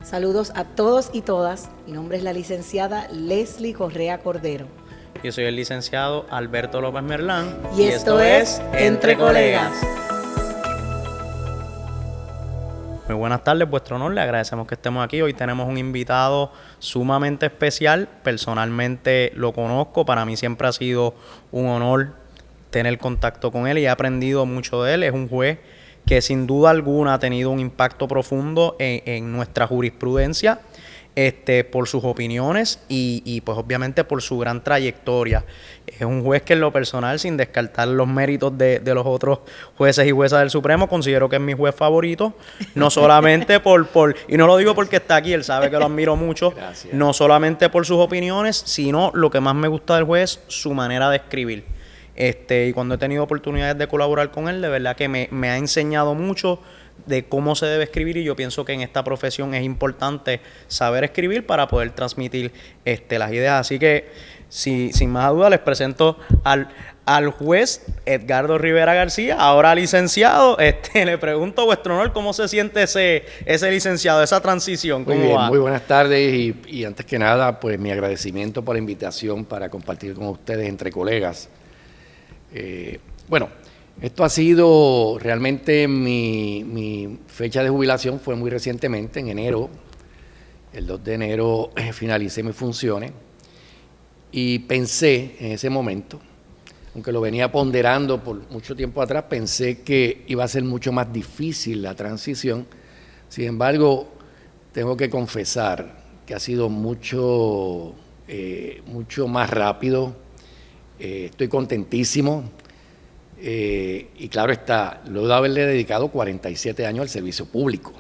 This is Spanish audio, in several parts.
Saludos a todos y todas. Mi nombre es la licenciada Leslie Correa Cordero. Yo soy el licenciado Alberto López Merlán. Y esto es Entre Colegas. Muy buenas tardes, vuestro honor. Le agradecemos que estemos aquí. Hoy tenemos un invitado sumamente especial. Personalmente lo conozco. Para mí siempre ha sido un honor tener contacto con él y he aprendido mucho de él. Es un juez que sin duda alguna ha tenido un impacto profundo en nuestra jurisprudencia, por sus opiniones y pues obviamente por su gran trayectoria. Es un juez que en lo personal, sin descartar los méritos de los otros jueces y juezas del Supremo, considero que es mi juez favorito, no solamente y no lo digo porque está aquí, él sabe que lo admiro mucho. Gracias. No solamente por sus opiniones, sino lo que más me gusta del juez, su manera de escribir. Y cuando he tenido oportunidades de colaborar con él, de verdad que me ha enseñado mucho de cómo se debe escribir, y yo pienso que en esta profesión es importante saber escribir para poder transmitir las ideas. Así que, sin más duda, les presento al juez Edgardo Rivera García, ahora licenciado. Le pregunto, vuestro honor, ¿cómo se siente ese licenciado, esa transición? Muy bien, muy buenas tardes y antes que nada, pues mi agradecimiento por la invitación para compartir con ustedes entre colegas. Bueno, esto ha sido realmente mi fecha de jubilación fue muy recientemente, en enero. El 2 de enero finalicé mis funciones y pensé en ese momento, aunque lo venía ponderando por mucho tiempo atrás, pensé que iba a ser mucho más difícil la transición. Sin embargo, tengo que confesar que ha sido mucho más rápido. Estoy contentísimo. Y claro está, luego de haberle dedicado 47 años al servicio público.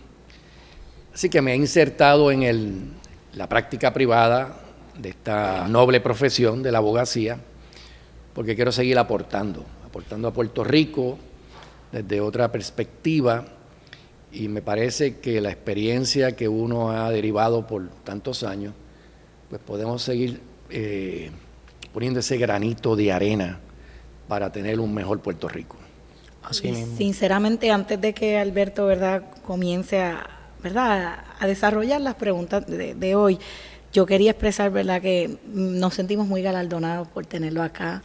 Así que me he insertado en la práctica privada de esta noble profesión de la abogacía, porque quiero seguir aportando a Puerto Rico desde otra perspectiva, y me parece que la experiencia que uno ha derivado por tantos años, pues podemos seguir poniendo ese granito de arena para tener un mejor Puerto Rico. Así mismo. Sinceramente, antes de que Alberto, ¿verdad?, comience a desarrollar las preguntas de hoy, yo quería expresar, ¿verdad?, que nos sentimos muy galardonados por tenerlo acá.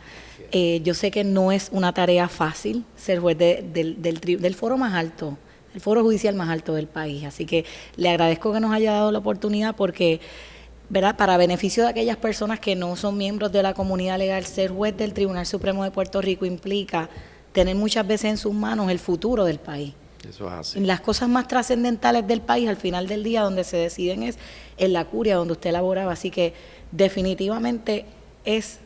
Yo sé que no es una tarea fácil ser juez del foro más alto, el foro judicial más alto del país. Así que le agradezco que nos haya dado la oportunidad porque, ¿verdad?, para beneficio de aquellas personas que no son miembros de la comunidad legal, ser juez del Tribunal Supremo de Puerto Rico implica tener muchas veces en sus manos el futuro del país. Eso es así. Las cosas más trascendentales del país, al final del día, donde se deciden es en la curia donde usted laboraba. Así que definitivamente es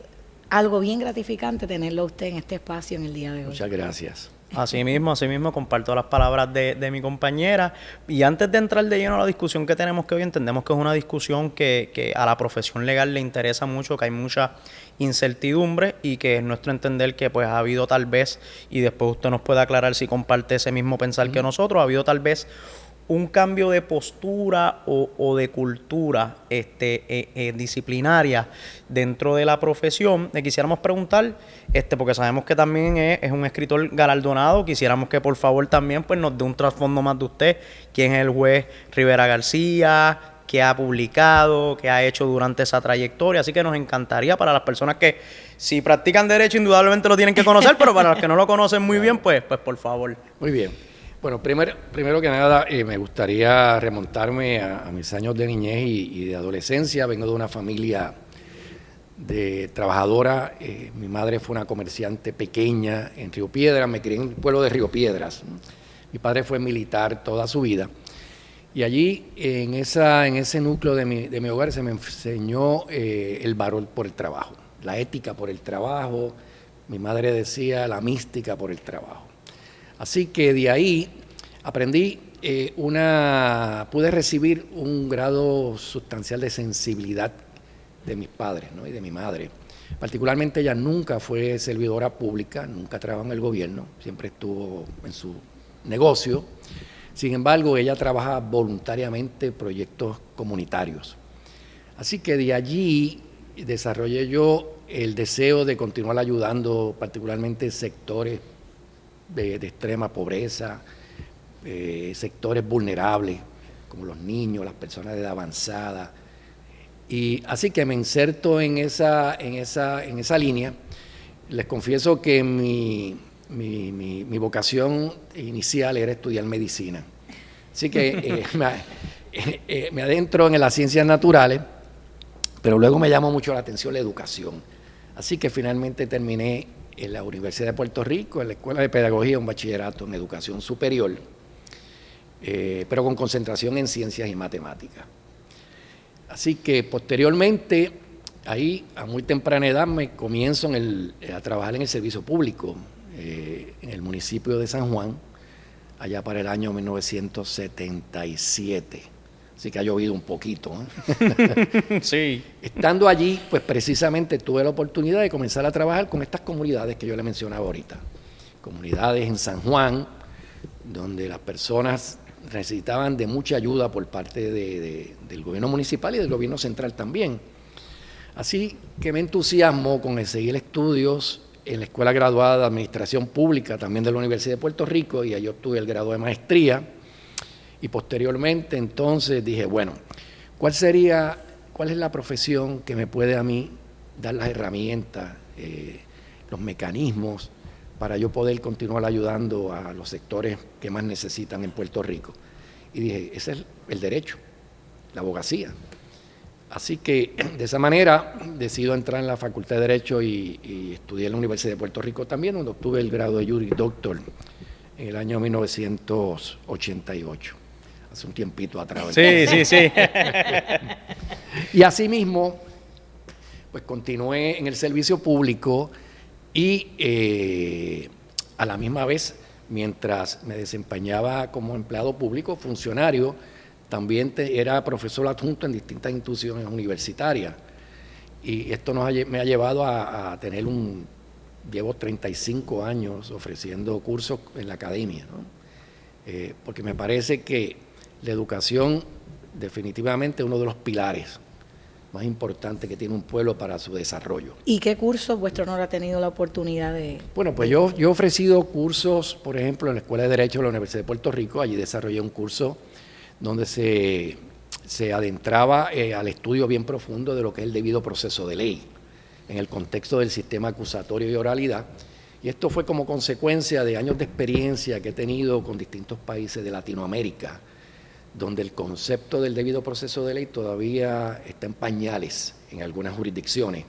algo bien gratificante tenerlo a usted en este espacio en el día de hoy. Muchas gracias. Así mismo, comparto las palabras de mi compañera. Y antes de entrar de lleno a la discusión que tenemos que hoy, entendemos que es una discusión que a la profesión legal le interesa mucho, que hay mucha incertidumbre y que es nuestro entender que pues ha habido tal vez, y después usted nos puede aclarar si comparte ese mismo pensar que nosotros, ha habido tal vez un cambio de postura o de cultura disciplinaria dentro de la profesión. Le quisiéramos preguntar, porque sabemos que también es un escritor galardonado, quisiéramos que por favor también pues nos dé un trasfondo más de usted, quién es el juez Rivera García, qué ha publicado, qué ha hecho durante esa trayectoria. Así que nos encantaría, para las personas que si practican derecho indudablemente lo tienen que conocer, pero para los que no lo conocen muy bien, pues por favor. Muy bien. Bueno, primero que nada, me gustaría remontarme a mis años de niñez y de adolescencia. Vengo de una familia de trabajadora. Mi madre fue una comerciante pequeña en Río Piedras. Me crié en el pueblo de Río Piedras. Mi padre fue militar toda su vida. Y allí, en ese núcleo de mi hogar, se me enseñó el valor por el trabajo, la ética por el trabajo. Mi madre decía la mística por el trabajo. Así que de ahí aprendí, pude recibir un grado sustancial de sensibilidad de mis padres, ¿no?, y de mi madre. Particularmente ella nunca fue servidora pública, nunca trabajó en el gobierno, siempre estuvo en su negocio. Sin embargo, ella trabaja voluntariamente en proyectos comunitarios. Así que de allí desarrollé yo el deseo de continuar ayudando particularmente sectores de extrema pobreza, sectores vulnerables, como los niños, las personas de edad avanzada. Y así que me inserto en esa línea. Les confieso que mi vocación inicial era estudiar medicina. Así que me adentro en las ciencias naturales, pero luego me llamó mucho la atención la educación. Así que finalmente terminé en la Universidad de Puerto Rico, en la Escuela de Pedagogía, un bachillerato en educación superior, pero con concentración en ciencias y matemáticas. Así que posteriormente, ahí a muy temprana edad, me comienzo a trabajar en el servicio público en el municipio de San Juan, allá para el año 1977. Así que ha llovido un poquito, ¿eh? Sí. Estando allí, pues precisamente tuve la oportunidad de comenzar a trabajar con estas comunidades que yo le mencionaba ahorita. Comunidades en San Juan, donde las personas necesitaban de mucha ayuda por parte del gobierno municipal y del gobierno central también. Así que me entusiasmo con el seguir estudios en la Escuela Graduada de Administración Pública, también de la Universidad de Puerto Rico, y ahí obtuve el grado de maestría. Y posteriormente entonces dije, bueno, ¿cuál es la profesión que me puede a mí dar las herramientas, los mecanismos para yo poder continuar ayudando a los sectores que más necesitan en Puerto Rico? Y dije, ese es el derecho, la abogacía. Así que de esa manera decido entrar en la Facultad de Derecho y estudié en la Universidad de Puerto Rico también, donde obtuve el grado de Juris Doctor en el año 1988. Hace un tiempito atrás. Sí. Y asimismo, pues continué en el servicio público y a la misma vez, mientras me desempeñaba como empleado público, funcionario, también era profesor adjunto en distintas instituciones universitarias. Y esto me ha llevado a tener llevo 35 años ofreciendo cursos en la academia, ¿no? Porque me parece que la educación definitivamente es uno de los pilares más importantes que tiene un pueblo para su desarrollo. ¿Y qué cursos vuestro honor ha tenido la oportunidad de...? Bueno, pues yo he ofrecido cursos, por ejemplo, en la Escuela de Derecho de la Universidad de Puerto Rico. Allí desarrollé un curso donde se adentraba al estudio bien profundo de lo que es el debido proceso de ley en el contexto del sistema acusatorio y oralidad. Y esto fue como consecuencia de años de experiencia que he tenido con distintos países de Latinoamérica, donde el concepto del debido proceso de ley todavía está en pañales en algunas jurisdicciones,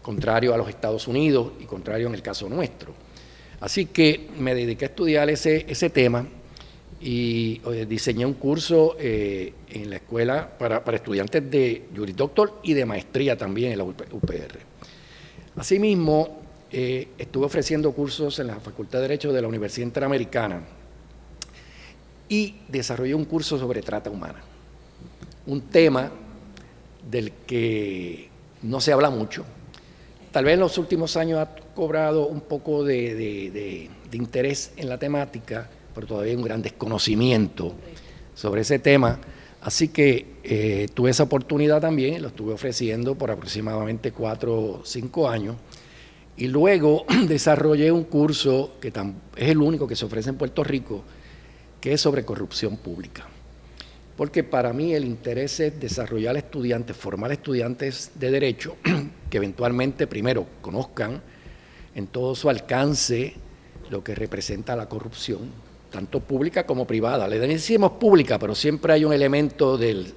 contrario a los Estados Unidos y contrario en el caso nuestro. Así que me dediqué a estudiar ese tema y diseñé un curso en la escuela para estudiantes de Juris Doctor y de maestría también en la UPR. Asimismo, estuve ofreciendo cursos en la Facultad de Derecho de la Universidad Interamericana y desarrollé un curso sobre trata humana, un tema del que no se habla mucho. Tal vez en los últimos años ha cobrado un poco de interés en la temática, pero todavía hay un gran desconocimiento sobre ese tema. Así que tuve esa oportunidad también, lo estuve ofreciendo por aproximadamente 4 o 5 años. Y luego desarrollé un curso que es el único que se ofrece en Puerto Rico, que es sobre corrupción pública. Porque para mí el interés es desarrollar estudiantes, formar estudiantes de derecho que eventualmente primero conozcan en todo su alcance lo que representa la corrupción, tanto pública como privada. Le decimos pública, pero siempre hay un elemento de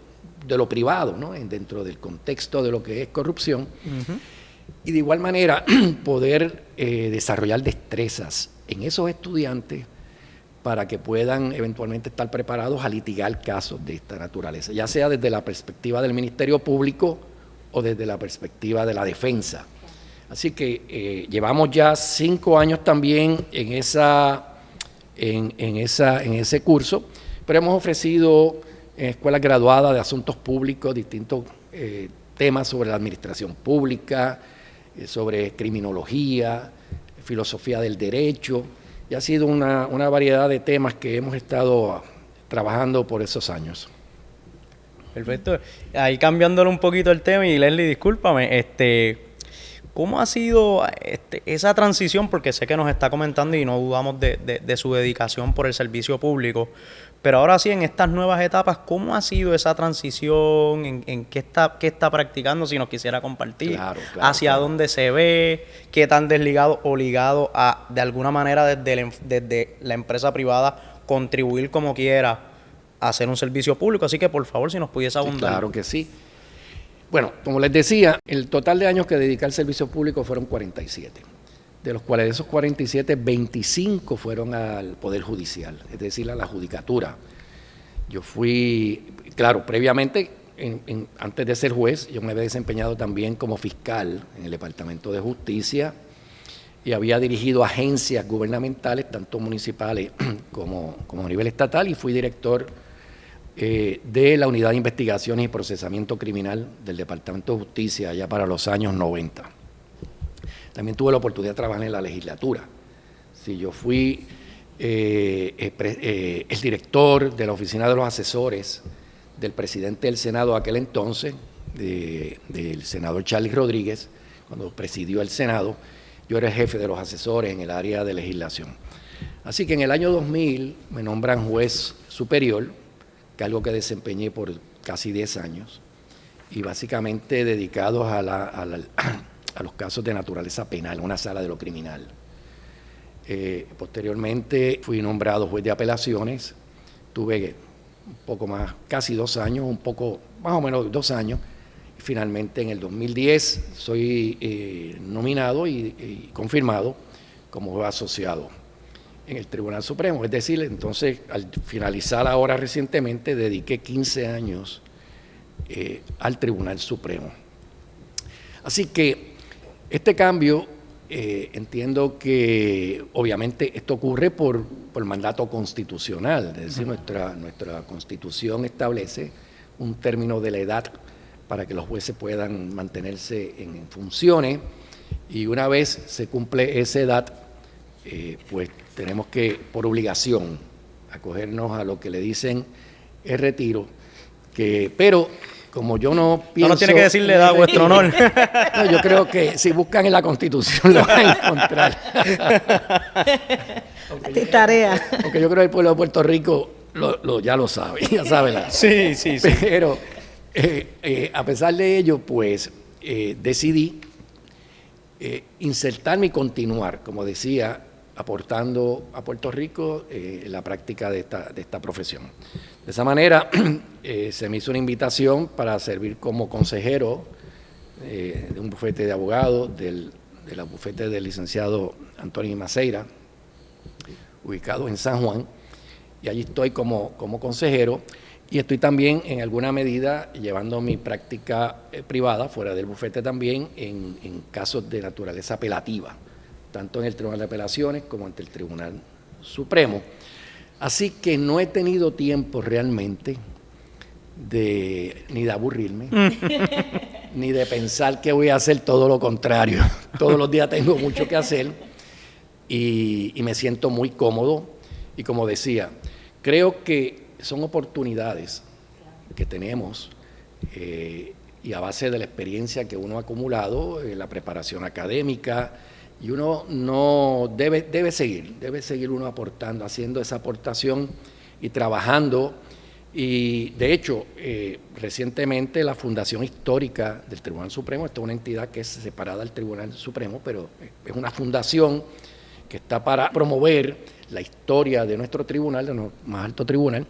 lo privado, ¿no? Dentro del contexto de lo que es corrupción. Uh-huh. Y de igual manera poder desarrollar destrezas en esos estudiantes para que puedan eventualmente estar preparados a litigar casos de esta naturaleza, ya sea desde la perspectiva del Ministerio Público o desde la perspectiva de la defensa. Así que llevamos ya 5 años también en ese curso, pero hemos ofrecido en escuelas graduadas de asuntos públicos distintos temas sobre la administración pública, sobre criminología, filosofía del derecho, y ha sido una variedad de temas que hemos estado trabajando por esos años. Perfecto. Ahí cambiándole un poquito el tema, y Leslie, discúlpame, ¿Cómo ha sido esa transición? Porque sé que nos está comentando y no dudamos de su dedicación por el servicio público, pero ahora sí, en estas nuevas etapas, ¿cómo ha sido esa transición? ¿En qué está practicando? Si nos quisiera compartir, hacia dónde se ve, qué tan desligado o ligado a, de alguna manera, desde la empresa privada, contribuir como quiera a hacer un servicio público. Así que, por favor, si nos pudiese abundar. Sí, claro que sí. Bueno, como les decía, el total de años que dediqué al servicio público fueron 47, de los cuales de esos 47, 25 fueron al Poder Judicial, es decir, a la Judicatura. Yo fui, claro, previamente, antes de ser juez, yo me había desempeñado también como fiscal en el Departamento de Justicia y había dirigido agencias gubernamentales, tanto municipales como a nivel estatal, y fui director de la Unidad de Investigaciones y Procesamiento Criminal del Departamento de Justicia allá para los años 90. También tuve la oportunidad de trabajar en la legislatura. Sí, yo fui el director de la Oficina de los Asesores del presidente del Senado aquel entonces, del senador Charlie Rodríguez, cuando presidió el Senado. Yo era el jefe de los asesores en el área de legislación. Así que en el año 2000 me nombran juez superior, algo que desempeñé por casi 10 años, y básicamente dedicados a los casos de naturaleza penal, una sala de lo criminal. Posteriormente fui nombrado juez de apelaciones, tuve un poco más, casi 2 años, un poco más o menos 2 años, y finalmente en el 2010 soy nominado y confirmado como juez asociado en el Tribunal Supremo. Es decir, entonces, al finalizar ahora recientemente, dediqué 15 años al Tribunal Supremo. Así que este cambio, entiendo que obviamente esto ocurre por mandato constitucional, es decir, nuestra Constitución establece un término de la edad para que los jueces puedan mantenerse en funciones, y una vez se cumple esa edad, pues tenemos que, por obligación, acogernos a lo que le dicen el retiro, pero como yo no pienso... No tiene que decirle edad, vuestro honor. No, yo creo que si buscan en la Constitución lo van a encontrar. Tarea. Aunque yo creo que el pueblo de Puerto Rico ya lo sabe, ya sabe la... Sí. Pero a pesar de ello, pues decidí insertarme y continuar, como decía, aportando a Puerto Rico la práctica de esta profesión. De esa manera, se me hizo una invitación para servir como consejero de un bufete de abogados, de la bufete del licenciado Antonio Maceira, ubicado en San Juan, y allí estoy como consejero, y estoy también en alguna medida llevando mi práctica privada, fuera del bufete también, en casos de naturaleza apelativa, tanto en el Tribunal de Apelaciones como ante el Tribunal Supremo. Así que no he tenido tiempo realmente ni de aburrirme, ni de pensar que voy a hacer todo lo contrario. Todos los días tengo mucho que hacer y me siento muy cómodo. Y como decía, creo que son oportunidades que tenemos y a base de la experiencia que uno ha acumulado, la preparación académica, y uno no debe seguir uno aportando, haciendo esa aportación y trabajando. Y de hecho, recientemente la Fundación Histórica del Tribunal Supremo, esta es una entidad que es separada del Tribunal Supremo, pero es una fundación que está para promover la historia de nuestro tribunal, de nuestro más alto tribunal,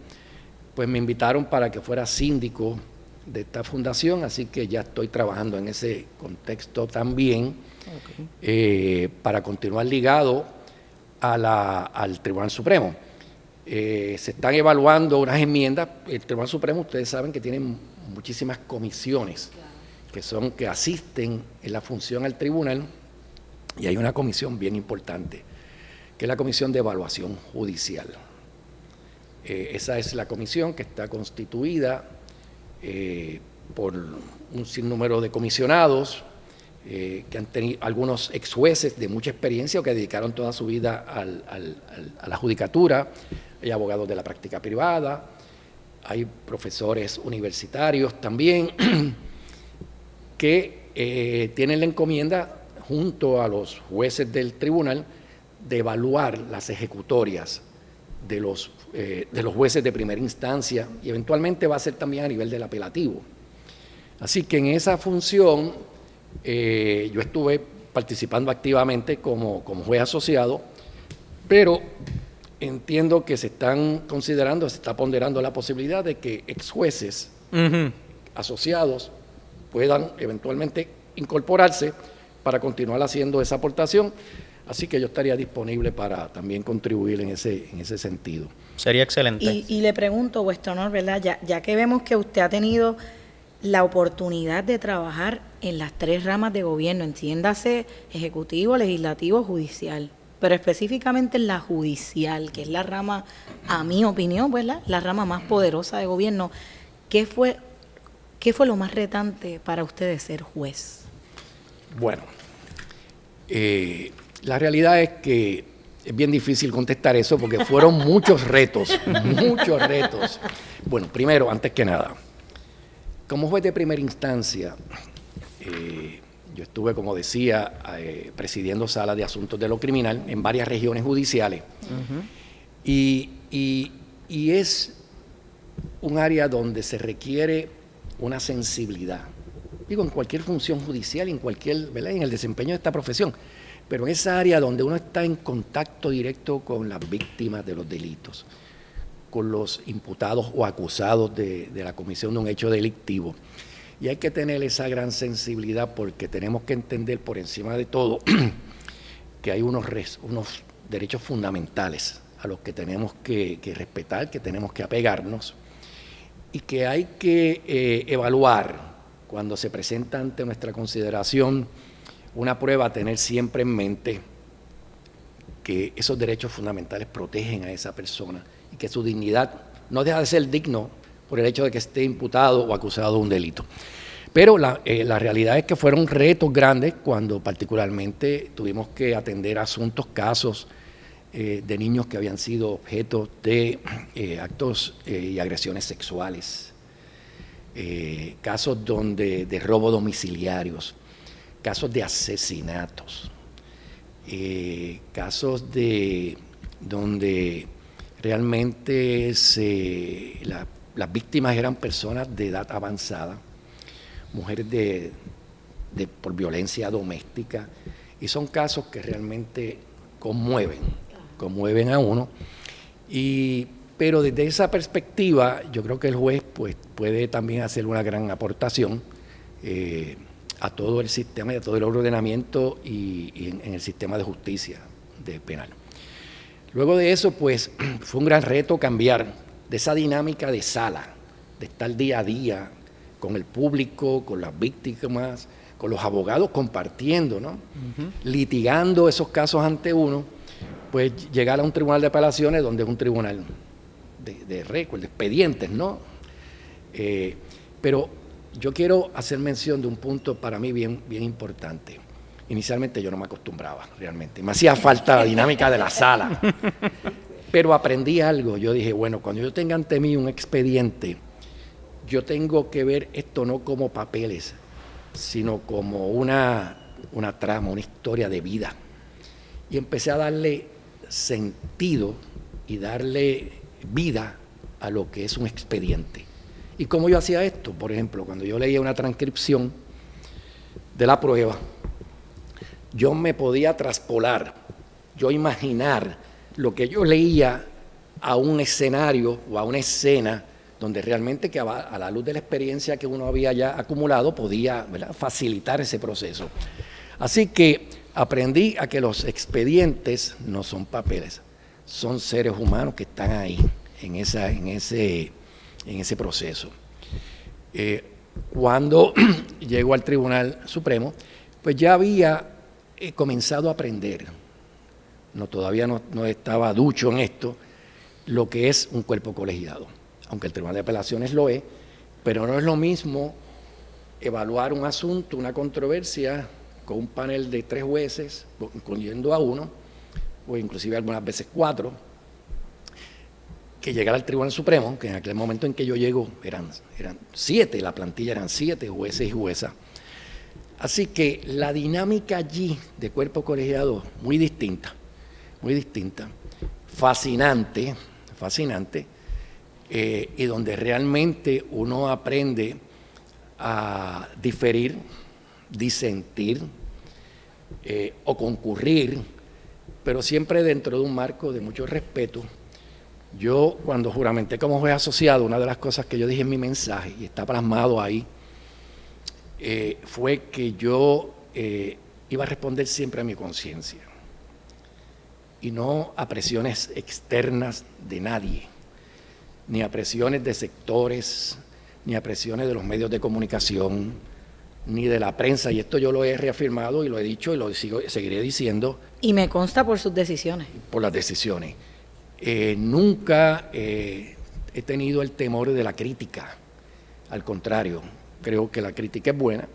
pues me invitaron para que fuera síndico de esta fundación, así que ya estoy trabajando en ese contexto también, para continuar ligado al Tribunal Supremo. Se están evaluando unas enmiendas. El Tribunal Supremo, ustedes saben que tiene muchísimas comisiones que asisten en la función al tribunal, y hay una comisión bien importante, que es la Comisión de Evaluación Judicial. Esa es la comisión que está constituida por un sinnúmero de comisionados que han tenido algunos ex jueces de mucha experiencia o que dedicaron toda su vida a la judicatura. Hay abogados de la práctica privada, hay profesores universitarios también que tienen la encomienda junto a los jueces del tribunal, de evaluar las ejecutorias de los jueces de primera instancia y eventualmente va a ser también a nivel del apelativo. Así que en esa función yo estuve participando activamente como juez asociado, pero entiendo que se está ponderando la posibilidad de que ex jueces asociados puedan eventualmente incorporarse para continuar haciendo esa aportación. Así que yo estaría disponible para también contribuir en ese sentido. Sería excelente. Y le pregunto, Vuestro Honor, ¿verdad? Ya que vemos que usted ha tenido la oportunidad de trabajar en las 3 ramas de gobierno, entiéndase ejecutivo, legislativo, judicial, pero específicamente en la judicial, que es la rama, a mi opinión, ¿verdad?, la rama más poderosa de gobierno. ¿Qué fue lo más retante para usted de ser juez? Bueno, la realidad es que es bien difícil contestar eso porque fueron muchos retos, muchos retos. Bueno, primero, antes que nada, como juez de primera instancia, yo estuve, como decía, presidiendo salas de asuntos de lo criminal en varias regiones judiciales. Y es un área donde se requiere una sensibilidad. Digo, en cualquier función judicial, ¿verdad?, en el desempeño de esta profesión, pero en esa área donde uno está en contacto directo con las víctimas de los delitos, con los imputados o acusados de la comisión de un hecho delictivo. Y hay que tener esa gran sensibilidad porque tenemos que entender por encima de todo que hay unos derechos fundamentales a los que tenemos que respetar, que tenemos que apegarnos y que hay que evaluar cuando se presenta ante nuestra consideración una prueba, tener siempre en mente que esos derechos fundamentales protegen a esa persona y que su dignidad no deja de ser digno por el hecho de que esté imputado o acusado de un delito. Pero la realidad es que fueron retos grandes cuando particularmente tuvimos que atender casos de niños que habían sido objeto de actos y agresiones sexuales, casos de robo domiciliarios, casos de asesinatos, casos donde realmente las víctimas eran personas de edad avanzada, mujeres por violencia doméstica, y son casos que realmente conmueven a uno. Pero desde esa perspectiva, yo creo que el juez pues, puede también hacer una gran aportación a todo el sistema y a todo el ordenamiento y en el sistema de justicia penal. Luego de eso, pues, fue un gran reto cambiar de esa dinámica de sala, de estar día a día con el público, con las víctimas, con los abogados compartiendo, ¿no? Litigando esos casos ante uno, pues llegar a un tribunal de apelaciones donde es un tribunal de récord, de expedientes, ¿no? Pero yo quiero hacer mención de un punto para mí bien importante. Inicialmente yo no me acostumbraba realmente, me hacía falta la dinámica de la sala, pero aprendí algo. Yo dije, bueno, cuando yo tenga ante mí un expediente, yo tengo que ver esto no como papeles, sino como una trama, una historia de vida. Y empecé a darle sentido y darle vida a lo que es un expediente. ¿Y cómo yo hacía esto? Por ejemplo, cuando yo leía una transcripción de la prueba, yo me podía traspolar, yo imaginar lo que yo leía a un escenario o a una escena donde realmente que a la luz de la experiencia que uno había ya acumulado podía, ¿verdad?, facilitar ese proceso. Así que aprendí a que los expedientes no son papeles, son seres humanos que están ahí en ese proceso. Cuando llego al Tribunal Supremo, pues ya había comenzado a aprender, todavía no estaba ducho en esto, lo que es un cuerpo colegiado, aunque el Tribunal de Apelaciones lo es, pero no es lo mismo evaluar un asunto, una controversia, con un panel de 3 jueces, incluyendo a uno, o inclusive algunas veces 4, que llegar al Tribunal Supremo, que en aquel momento en que yo llego eran 7, la plantilla eran 7 jueces y juezas, Así que la dinámica allí de cuerpo colegiado muy distinta, fascinante, y donde realmente uno aprende a diferir, disentir o concurrir, pero siempre dentro de un marco de mucho respeto. Yo, cuando juramenté como juez asociado, una de las cosas que yo dije en mi mensaje, y está plasmado ahí, fue que yo iba a responder siempre a mi conciencia y no a presiones externas de nadie, ni a presiones de sectores, ni a presiones de los medios de comunicación, ni de la prensa, y esto yo lo he reafirmado y lo he dicho y lo seguiré diciendo. Y me consta por sus decisiones. Por las decisiones. Nunca he tenido el temor de la crítica, al contrario, creo que la crítica es buena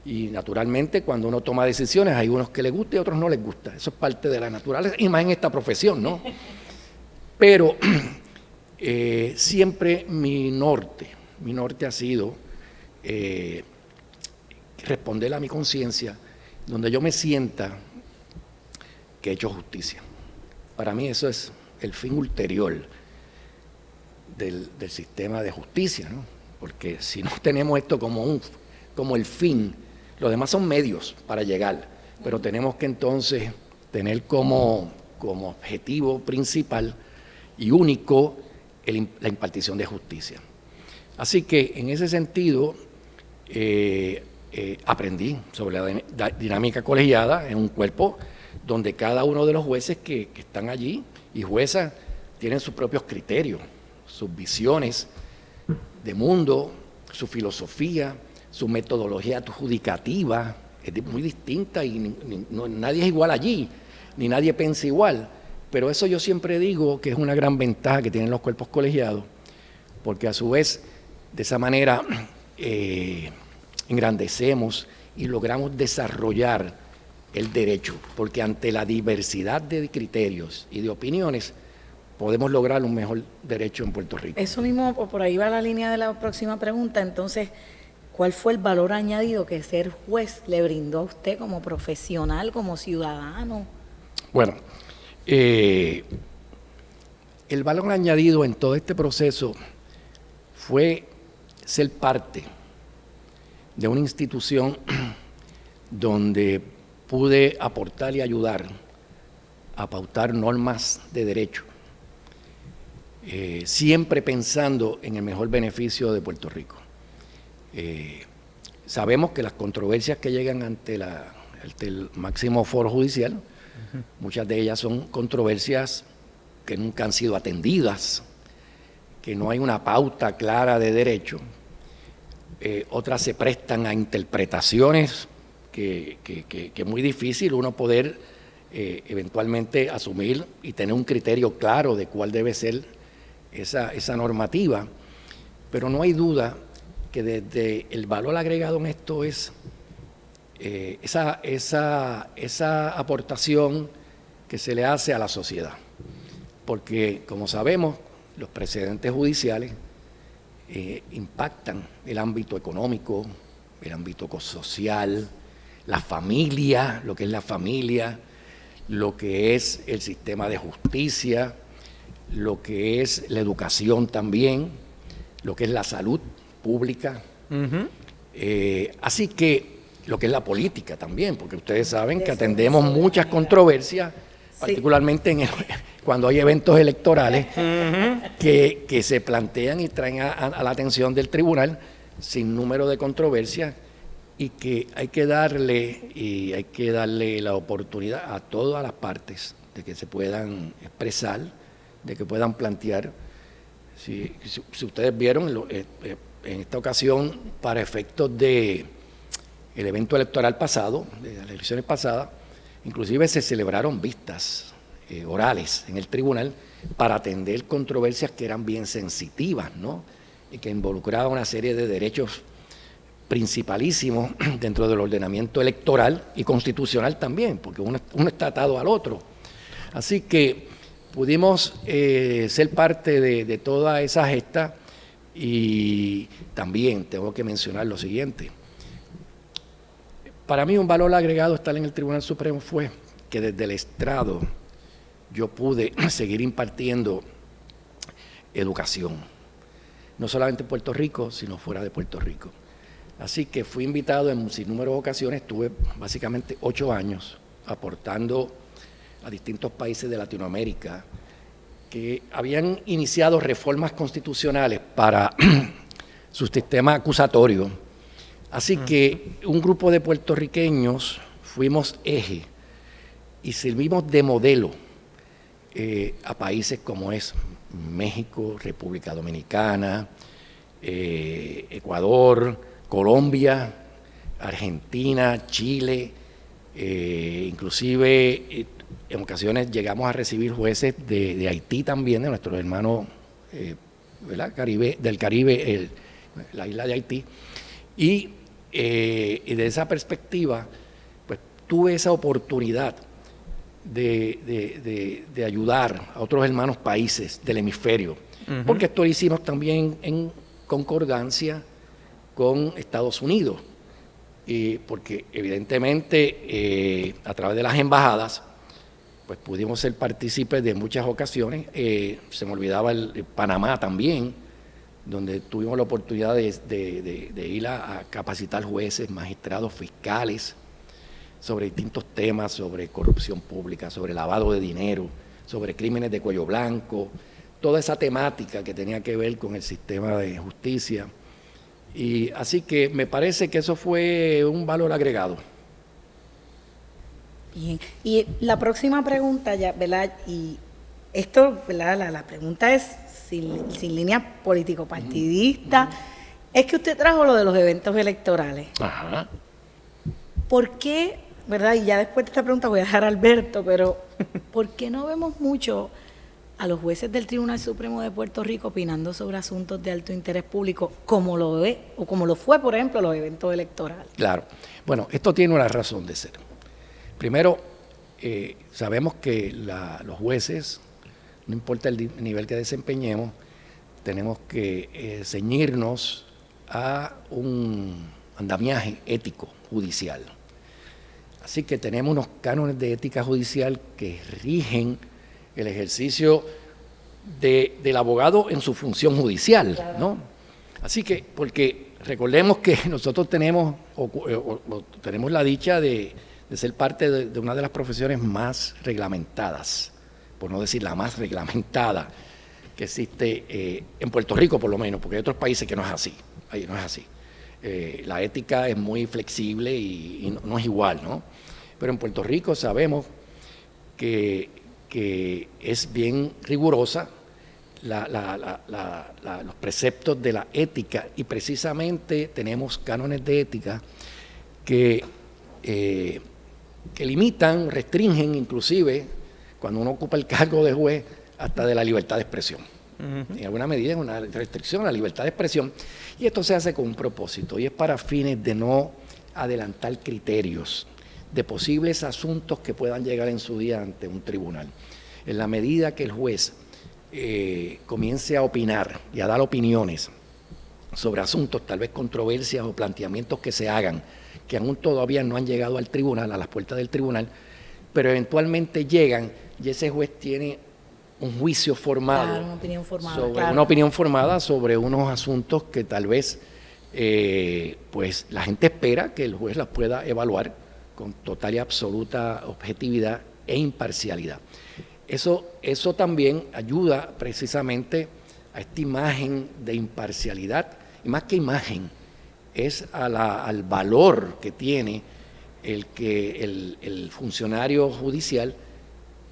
y naturalmente cuando uno toma decisiones hay unos que les gusta y otros no les gusta, eso es parte de la naturaleza y más en esta profesión, ¿no? Pero siempre mi norte ha sido responder a mi conciencia donde yo me sienta que he hecho justicia. Para mí eso es el fin ulterior del sistema de justicia, ¿no? Porque si no tenemos esto como el fin, los demás son medios para llegar, pero tenemos que entonces tener como objetivo principal y único la impartición de justicia. Así que en ese sentido aprendí sobre la dinámica colegiada en un cuerpo donde cada uno de los jueces que están allí y juezas tienen sus propios criterios, sus visiones de mundo, su filosofía, su metodología adjudicativa es muy distinta y nadie es igual allí, ni nadie piensa igual. Pero eso yo siempre digo que es una gran ventaja que tienen los cuerpos colegiados, porque a su vez, de esa manera, engrandecemos y logramos desarrollar el derecho, porque ante la diversidad de criterios y de opiniones, podemos lograr un mejor derecho en Puerto Rico. Eso mismo, por ahí va la línea de la próxima pregunta. Entonces, ¿cuál fue el valor añadido que ser juez le brindó a usted como profesional, como ciudadano? Bueno, el valor añadido en todo este proceso fue ser parte de una institución donde pude aportar y ayudar a pautar normas de derecho, siempre pensando en el mejor beneficio de Puerto Rico. Sabemos que las controversias que llegan ante el máximo foro judicial, muchas de ellas son controversias que nunca han sido atendidas, que no hay una pauta clara de derecho, otras se prestan a interpretaciones que es muy difícil uno poder eventualmente asumir y tener un criterio claro de cuál debe ser esa normativa, pero no hay duda que desde el valor agregado en esto es esa aportación que se le hace a la sociedad, porque como sabemos los precedentes judiciales impactan el ámbito económico, el ámbito social, la familia, lo que es la familia, lo que es el sistema de justicia, lo que es la educación también, lo que es la salud pública. Así que lo que es la política también, porque ustedes saben que atendemos muchas controversias, particularmente cuando hay eventos electorales que se plantean y traen a la atención del tribunal sin número de controversias y que hay que darle la oportunidad a todas las partes de que se puedan expresar, de que puedan plantear. Si ustedes vieron, en esta ocasión, para efectos del evento electoral pasado, de las elecciones pasadas, inclusive se celebraron vistas orales en el tribunal para atender controversias que eran bien sensitivas, ¿no? Y que involucraban una serie de derechos principalísimos dentro del ordenamiento electoral y constitucional también, porque uno está atado al otro. Así que pudimos ser parte de toda esa gesta y también tengo que mencionar lo siguiente. Para mí un valor agregado estar en el Tribunal Supremo fue que desde el estrado yo pude seguir impartiendo educación, no solamente en Puerto Rico, sino fuera de Puerto Rico. Así que fui invitado en un sinnúmero de ocasiones, estuve básicamente 8 años aportando a distintos países de Latinoamérica que habían iniciado reformas constitucionales para su sistema acusatorio. Así que un grupo de puertorriqueños fuimos eje y servimos de modelo a países como es México, República Dominicana, Ecuador, Colombia, Argentina, Chile, inclusive en ocasiones llegamos a recibir jueces de Haití también, de nuestros hermanos del Caribe, la isla de Haití. Y de esa perspectiva, pues tuve esa oportunidad de ayudar a otros hermanos países del hemisferio, porque esto lo hicimos también en concordancia con Estados Unidos, porque evidentemente a través de las embajadas pues pudimos ser partícipes de muchas ocasiones. Se me olvidaba el Panamá también, donde tuvimos la oportunidad de ir a capacitar jueces, magistrados, fiscales, sobre distintos temas, sobre corrupción pública, sobre lavado de dinero, sobre crímenes de cuello blanco, toda esa temática que tenía que ver con el sistema de justicia. Y así que me parece que eso fue un valor agregado. Bien. Y la próxima pregunta, ya, ¿verdad? Y esto, ¿verdad? La pregunta es sin línea político-partidista. Es que usted trajo lo de los eventos electorales. Ajá. ¿Por qué, verdad? Y ya después de esta pregunta voy a dejar a Alberto, pero ¿por qué no vemos mucho a los jueces del Tribunal Supremo de Puerto Rico opinando sobre asuntos de alto interés público, como lo ve, o como lo fue, por ejemplo, los eventos electorales? Claro. Bueno, esto tiene una razón de ser. Primero, sabemos que los jueces, no importa el nivel que desempeñemos, tenemos que ceñirnos a un andamiaje ético judicial. Así que tenemos unos cánones de ética judicial que rigen el ejercicio del abogado en su función judicial, ¿no? Así que, porque recordemos que nosotros tenemos la dicha de ser parte de una de las profesiones más reglamentadas, por no decir la más reglamentada que existe en Puerto Rico, por lo menos, porque hay otros países que no es así. Ahí no es así. La ética es muy flexible y no es igual, ¿no? Pero en Puerto Rico sabemos que es bien rigurosa los preceptos de la ética, y precisamente tenemos cánones de ética que limitan, restringen inclusive, cuando uno ocupa el cargo de juez, hasta de la libertad de expresión. En alguna medida es una restricción a la libertad de expresión, y esto se hace con un propósito, y es para fines de no adelantar criterios de posibles asuntos que puedan llegar en su día ante un tribunal. En la medida que el juez comience a opinar y a dar opiniones sobre asuntos, tal vez controversias o planteamientos que se hagan, que aún todavía no han llegado al tribunal, a las puertas del tribunal, pero eventualmente llegan, y ese juez tiene un juicio formado, claro, una opinión formada, sobre una opinión formada sobre unos asuntos que tal vez pues la gente espera que el juez las pueda evaluar con total y absoluta objetividad e imparcialidad. Eso también ayuda precisamente a esta imagen de imparcialidad, y más que imagen, es al valor que tiene el funcionario judicial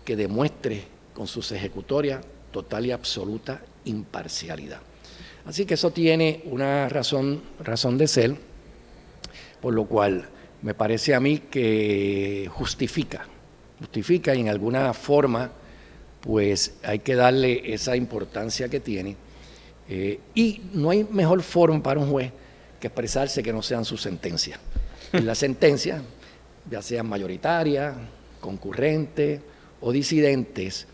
que demuestre con sus ejecutorias total y absoluta imparcialidad. Así que eso tiene una razón de ser, por lo cual me parece a mí que justifica y en alguna forma pues hay que darle esa importancia que tiene, y no hay mejor forma para un juez que expresarse que no sean sus sentencias. En las sentencias, ya sean mayoritarias, concurrentes o disidentes,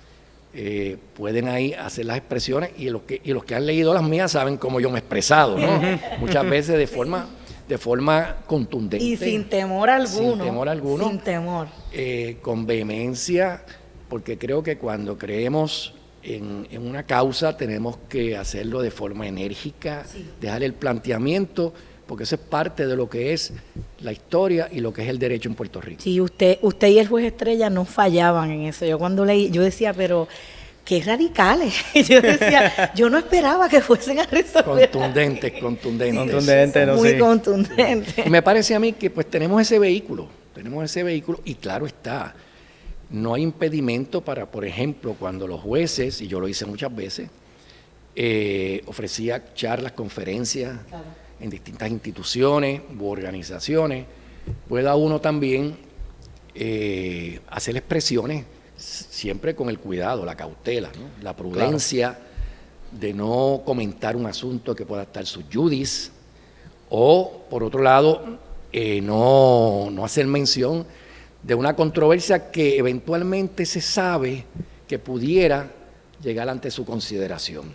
pueden ahí hacer las expresiones, y los que han leído las mías saben cómo yo me he expresado, ¿no? Muchas veces de de forma contundente. Y sin temor alguno. Sin temor alguno. Sin temor. Con vehemencia, porque creo que cuando creemos en una causa tenemos que hacerlo de forma enérgica, dejar el planteamiento, porque eso es parte de lo que es la historia y lo que es el derecho en Puerto Rico. Sí, usted y el juez Estrella no fallaban en eso. Yo cuando leí, yo decía, pero qué radicales. Yo decía, yo no esperaba que fuesen a resolver. Contundentes. Muy contundentes. Y me parece a mí que pues tenemos ese vehículo y claro está, no hay impedimento para, por ejemplo, cuando los jueces, y yo lo hice muchas veces, ofrecía charlas, conferencias, claro, en distintas instituciones u organizaciones, pueda uno también hacer expresiones siempre con el cuidado, la cautela, ¿no? La prudencia, claro, de no comentar un asunto que pueda estar sub judice, o por otro lado, no hacer mención de una controversia que eventualmente se sabe que pudiera llegar ante su consideración.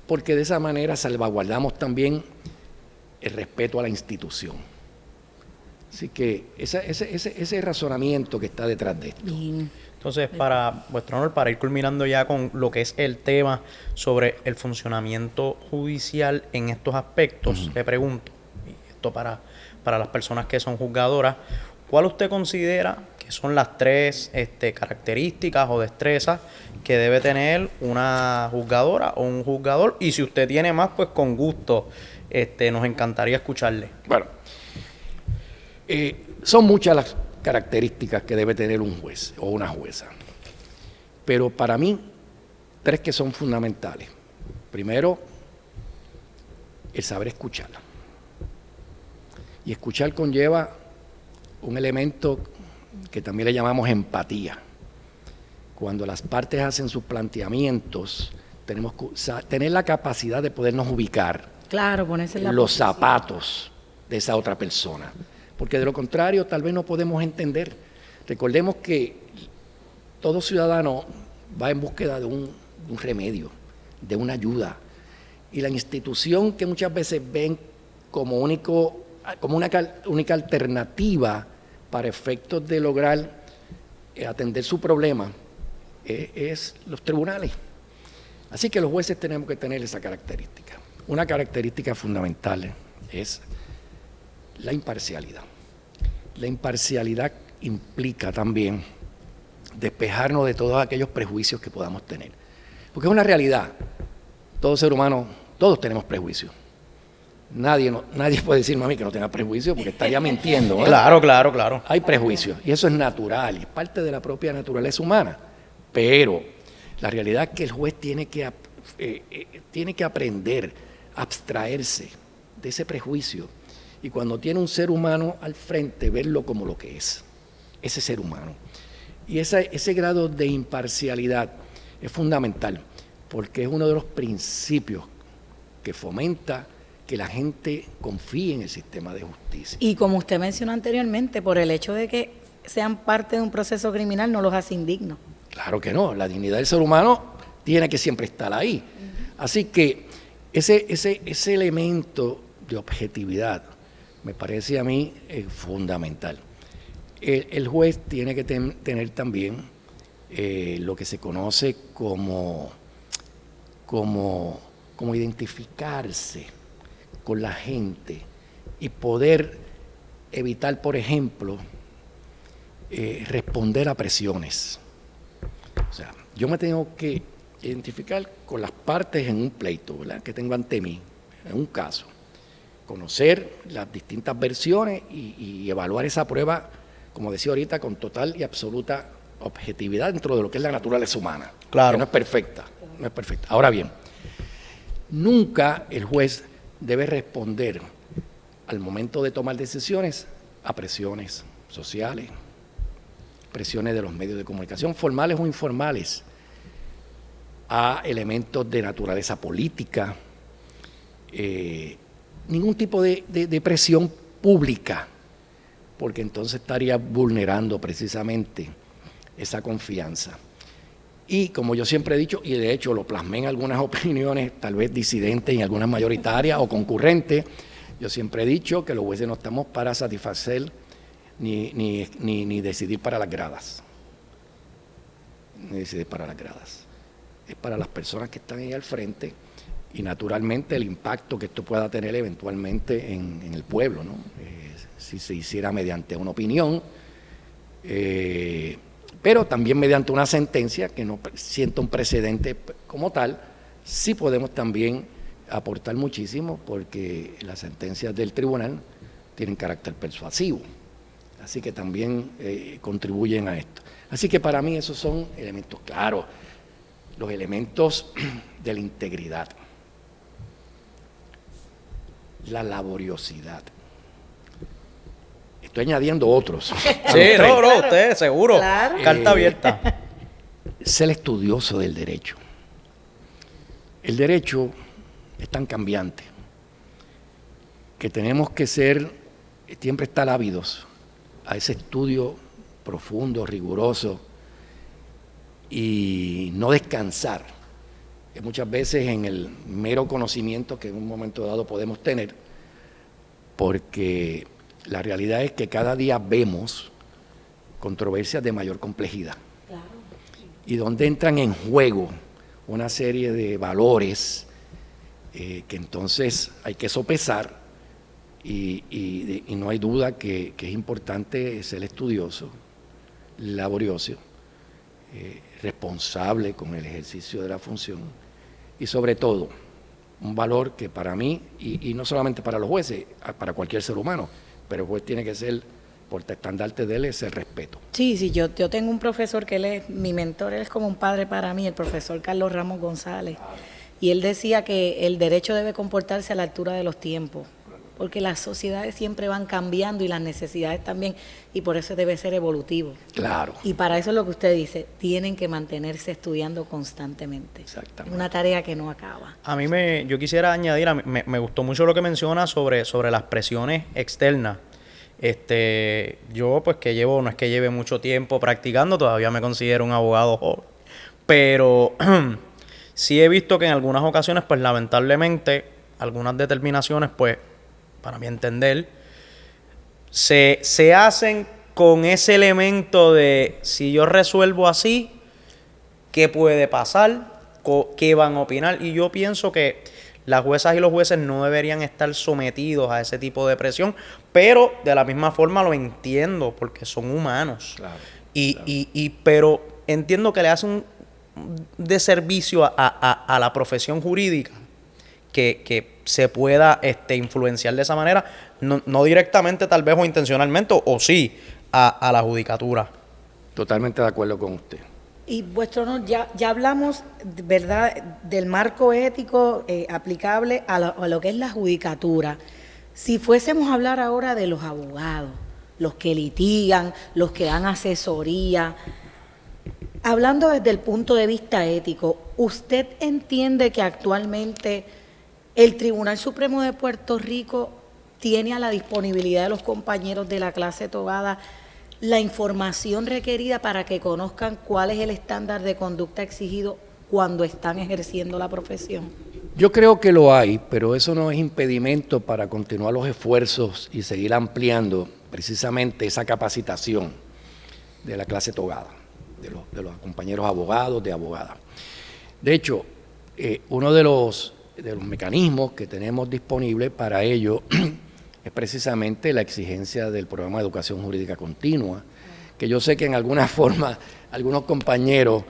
Porque de esa manera salvaguardamos también el respeto a la institución. Así que ese razonamiento que está detrás de esto. Bien. Entonces, para vuestro honor, para ir culminando ya con lo que es el tema sobre el funcionamiento judicial en estos aspectos, le pregunto, y esto para las personas que son juzgadoras, ¿cuál usted considera que son las 3 características o destrezas que debe tener una juzgadora o un juzgador? Y si usted tiene más, pues con gusto nos encantaría escucharle. Bueno, son muchas las características que debe tener un juez o una jueza, pero para mí 3 que son fundamentales. Primero, el saber escuchar. Y escuchar conlleva un elemento que también le llamamos empatía. Cuando las partes hacen sus planteamientos, tenemos que tener la capacidad de podernos ubicar, claro, ponerse en los zapatos de esa otra persona, porque de lo contrario tal vez no podemos entender. Recordemos que todo ciudadano va en búsqueda de un remedio, de una ayuda, y la institución que muchas veces ven como una única alternativa para efectos de lograr atender su problema es los tribunales. Así que los jueces tenemos que tener esa característica. Una característica fundamental es la imparcialidad. La imparcialidad implica también despejarnos de todos aquellos prejuicios que podamos tener. Porque es una realidad. Todo ser humano, todos tenemos prejuicios. Nadie puede decirme a mí que no tenga prejuicios porque estaría mintiendo, ¿eh? Claro. Hay prejuicios y eso es natural y es parte de la propia naturaleza humana. Pero la realidad es que el juez tiene que aprender a abstraerse de ese prejuicio y cuando tiene un ser humano al frente, verlo como lo que es, ese ser humano. Y ese grado de imparcialidad es fundamental porque es uno de los principios que fomenta que la gente confíe en el sistema de justicia. Y como usted mencionó anteriormente, por el hecho de que sean parte de un proceso criminal no los hace indignos. Claro que no, la dignidad del ser humano tiene que siempre estar ahí. Así que ese elemento de objetividad me parece a mí fundamental. El juez tiene que tener también lo que se conoce como identificarse con la gente y poder evitar, por ejemplo, responder a presiones. O sea, yo me tengo que identificar con las partes en un pleito, ¿verdad?, que tengo ante mí, en un caso. Conocer las distintas versiones y evaluar esa prueba, como decía ahorita, con total y absoluta objetividad dentro de lo que es la naturaleza humana. Claro. Que no es perfecta. Ahora bien, nunca el juez debe responder al momento de tomar decisiones a presiones sociales, presiones de los medios de comunicación, formales o informales, a elementos de naturaleza política, ningún tipo de presión pública, porque entonces estaría vulnerando precisamente esa confianza. Y como yo siempre he dicho, y de hecho lo plasmé en algunas opiniones, tal vez disidentes y algunas mayoritarias o concurrentes, Yo siempre he dicho que los jueces no estamos para satisfacer ni decidir para las gradas. Ni decidir para las gradas. Es para las personas que están ahí al frente y naturalmente el impacto que esto pueda tener eventualmente en el pueblo, ¿no? Si se hiciera mediante una opinión, pero también mediante una sentencia que no sienta un precedente como tal, sí podemos también aportar muchísimo porque las sentencias del tribunal tienen carácter persuasivo, así que también contribuyen a esto. Así que para mí esos son elementos claros, los elementos de la integridad, la laboriosidad. Estoy añadiendo otros. Sí, no, usted, seguro. Claro. Carta abierta. Ser estudioso del derecho. El derecho es tan cambiante que tenemos que siempre estar ávidos a ese estudio profundo, riguroso y no descansar, que muchas veces en el mero conocimiento que en un momento dado podemos tener, porque la realidad es que cada día vemos controversias de mayor complejidad. Claro. Y donde entran en juego una serie de valores que entonces hay que sopesar y no hay duda que es importante ser estudioso, laborioso, responsable con el ejercicio de la función y sobre todo un valor que para mí, y no solamente para los jueces, para cualquier ser humano, pero el juez tiene que ser, por estandarte de él, es el respeto. Sí, yo tengo un profesor que él es mi mentor, él es como un padre para mí, el profesor Carlos Ramos González, y él decía que el derecho debe comportarse a la altura de los tiempos, porque las sociedades siempre van cambiando y las necesidades también, y por eso debe ser evolutivo. Claro. Y para eso es lo que usted dice, tienen que mantenerse estudiando constantemente. Exactamente. Una tarea que no acaba. Yo quisiera añadir, me gustó mucho lo que menciona sobre las presiones externas. Yo pues no es que lleve mucho tiempo practicando, todavía me considero un abogado joven, pero sí he visto que en algunas ocasiones, pues lamentablemente, algunas determinaciones, pues, para mi entender, se hacen con ese elemento de si yo resuelvo así, ¿qué puede pasar? ¿Qué van a opinar? Y yo pienso que las juezas y los jueces no deberían estar sometidos a ese tipo de presión, pero de la misma forma lo entiendo, porque son humanos. Claro, pero entiendo que le hacen un deservicio a la profesión jurídica que se pueda influenciar de esa manera, no directamente tal vez o intencionalmente, o sí, a la judicatura. Totalmente de acuerdo con usted. Y vuestro honor, ya hablamos, ¿verdad?, del marco ético aplicable a lo que es la judicatura. Si fuésemos a hablar ahora de los abogados, los que litigan, los que dan asesoría, hablando desde el punto de vista ético, ¿usted entiende que actualmente el Tribunal Supremo de Puerto Rico tiene a la disponibilidad de los compañeros de la clase togada la información requerida para que conozcan cuál es el estándar de conducta exigido cuando están ejerciendo la profesión? Yo creo que lo hay, pero eso no es impedimento para continuar los esfuerzos y seguir ampliando precisamente esa capacitación de la clase togada, de los compañeros abogados, de abogadas. De hecho, uno de los mecanismos que tenemos disponibles para ello es precisamente la exigencia del programa de educación jurídica continua, que yo sé que en alguna forma algunos compañeros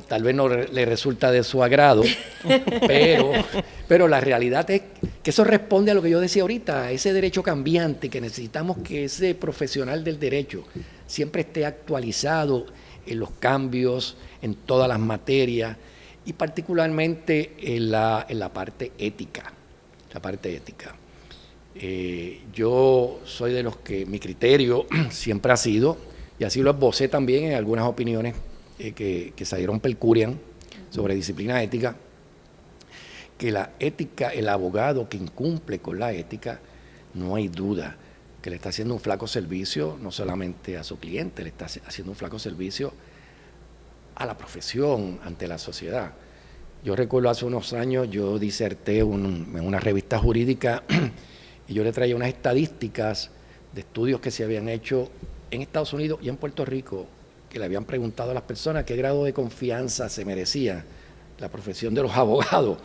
tal vez no les resulta de su agrado, pero la realidad es que eso responde a lo que yo decía ahorita, a ese derecho cambiante, que necesitamos que ese profesional del derecho siempre esté actualizado en los cambios, en todas las materias, y particularmente en la parte ética. Yo soy de los que mi criterio siempre ha sido, y así lo esbocé también en algunas opiniones que salieron per curiam sobre disciplina ética, que la ética, el abogado que incumple con la ética, no hay duda que le está haciendo un flaco servicio no solamente a su cliente, le está haciendo un flaco servicio a la profesión, ante la sociedad. Yo recuerdo hace unos años, yo diserté en una revista jurídica y yo le traía unas estadísticas de estudios que se habían hecho en Estados Unidos y en Puerto Rico, que le habían preguntado a las personas qué grado de confianza se merecía la profesión de los abogados.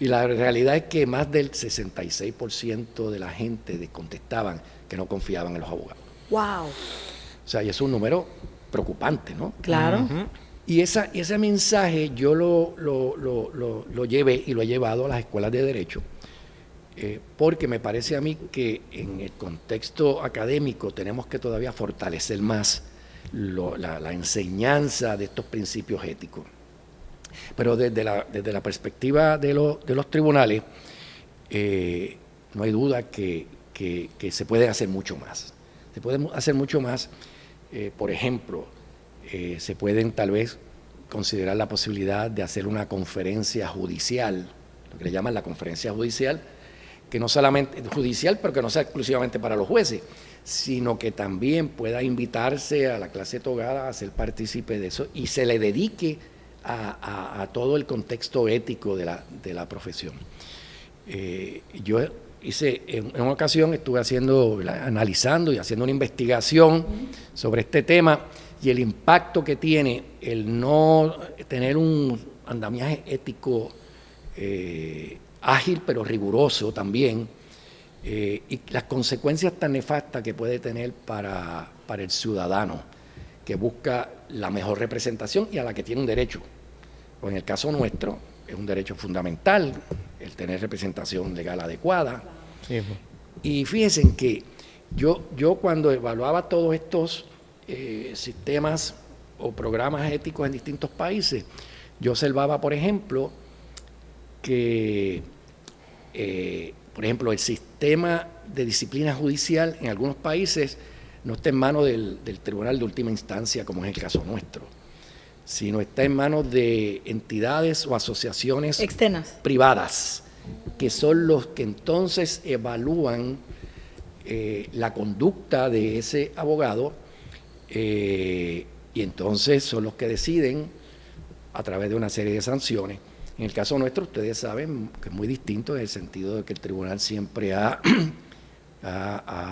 Y la realidad es que más del 66% de la gente contestaban que no confiaban en los abogados. ¡Wow! O sea, y es un número preocupante, ¿no? Claro. Y ese mensaje yo lo llevé y lo he llevado a las escuelas de Derecho, porque me parece a mí que en el contexto académico tenemos que todavía fortalecer más la enseñanza de estos principios éticos. Pero desde la perspectiva de los tribunales, no hay duda que se puede hacer mucho más. Se puede hacer mucho más, por ejemplo, se pueden tal vez considerar la posibilidad de hacer una conferencia judicial, lo que le llaman la conferencia judicial, que no solamente judicial, pero que no sea exclusivamente para los jueces, sino que también pueda invitarse a la clase togada a ser partícipe de eso y se le dedique a todo el contexto ético de la profesión. Yo hice, en una ocasión estuve analizando y haciendo una investigación sobre este tema y el impacto que tiene el no tener un andamiaje ético ágil pero riguroso también, y las consecuencias tan nefastas que puede tener para el ciudadano que busca la mejor representación y a la que tiene un derecho. Pues en el caso nuestro es un derecho fundamental el tener representación legal adecuada. Sí. Y fíjense que yo cuando evaluaba todos estos sistemas o programas éticos en distintos países, yo observaba, por ejemplo, que por ejemplo, el sistema de disciplina judicial en algunos países no está en manos del tribunal de última instancia, como es el caso nuestro, sino está en manos de entidades o asociaciones externas privadas, que son los que entonces evalúan la conducta de ese abogado, y entonces son los que deciden a través de una serie de sanciones. En el caso nuestro, ustedes saben que es muy distinto en el sentido de que el tribunal siempre ha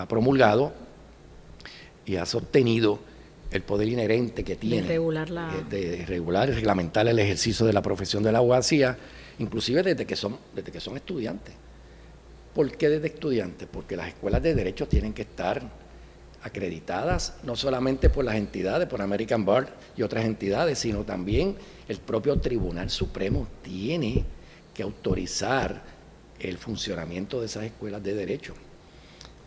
promulgado y ha sostenido el poder inherente que tiene de regular y reglamentar el ejercicio de la profesión de la abogacía, inclusive desde que son estudiantes. ¿Por qué desde estudiantes? Porque las escuelas de derecho tienen que estar acreditadas no solamente por las entidades, por American Bar y otras entidades, sino también el propio Tribunal Supremo tiene que autorizar el funcionamiento de esas escuelas de derecho.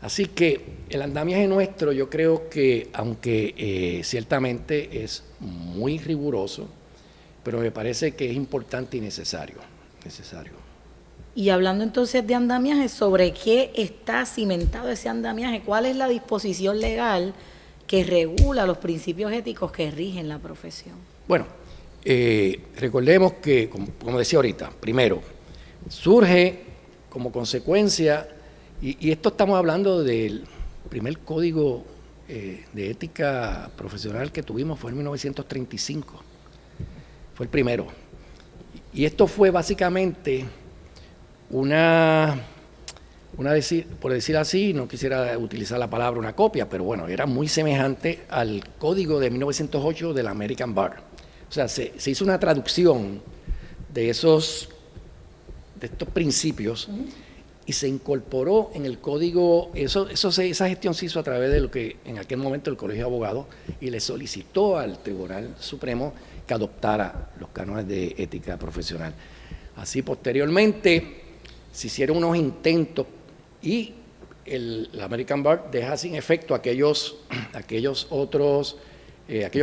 Así que el andamiaje nuestro, yo creo que, aunque ciertamente es muy riguroso, pero me parece que es importante y necesario. Y hablando entonces de andamiaje, ¿sobre qué está cimentado ese andamiaje? ¿Cuál es la disposición legal que regula los principios éticos que rigen la profesión? Bueno, recordemos que, como decía ahorita, primero, surge como consecuencia, y esto estamos hablando del primer código de ética profesional que tuvimos, fue en 1935, fue el primero. Y esto fue básicamente por decir así, no quisiera utilizar la palabra una copia, pero bueno, era muy semejante al código de 1908 de la American Bar. O sea, se hizo una traducción de estos principios y se incorporó en el código. Esa gestión se hizo a través de lo que en aquel momento el Colegio de Abogados, y le solicitó al Tribunal Supremo que adoptara los cánones de ética profesional. Así, posteriormente, se hicieron unos intentos y la American Bar deja sin efecto aquellos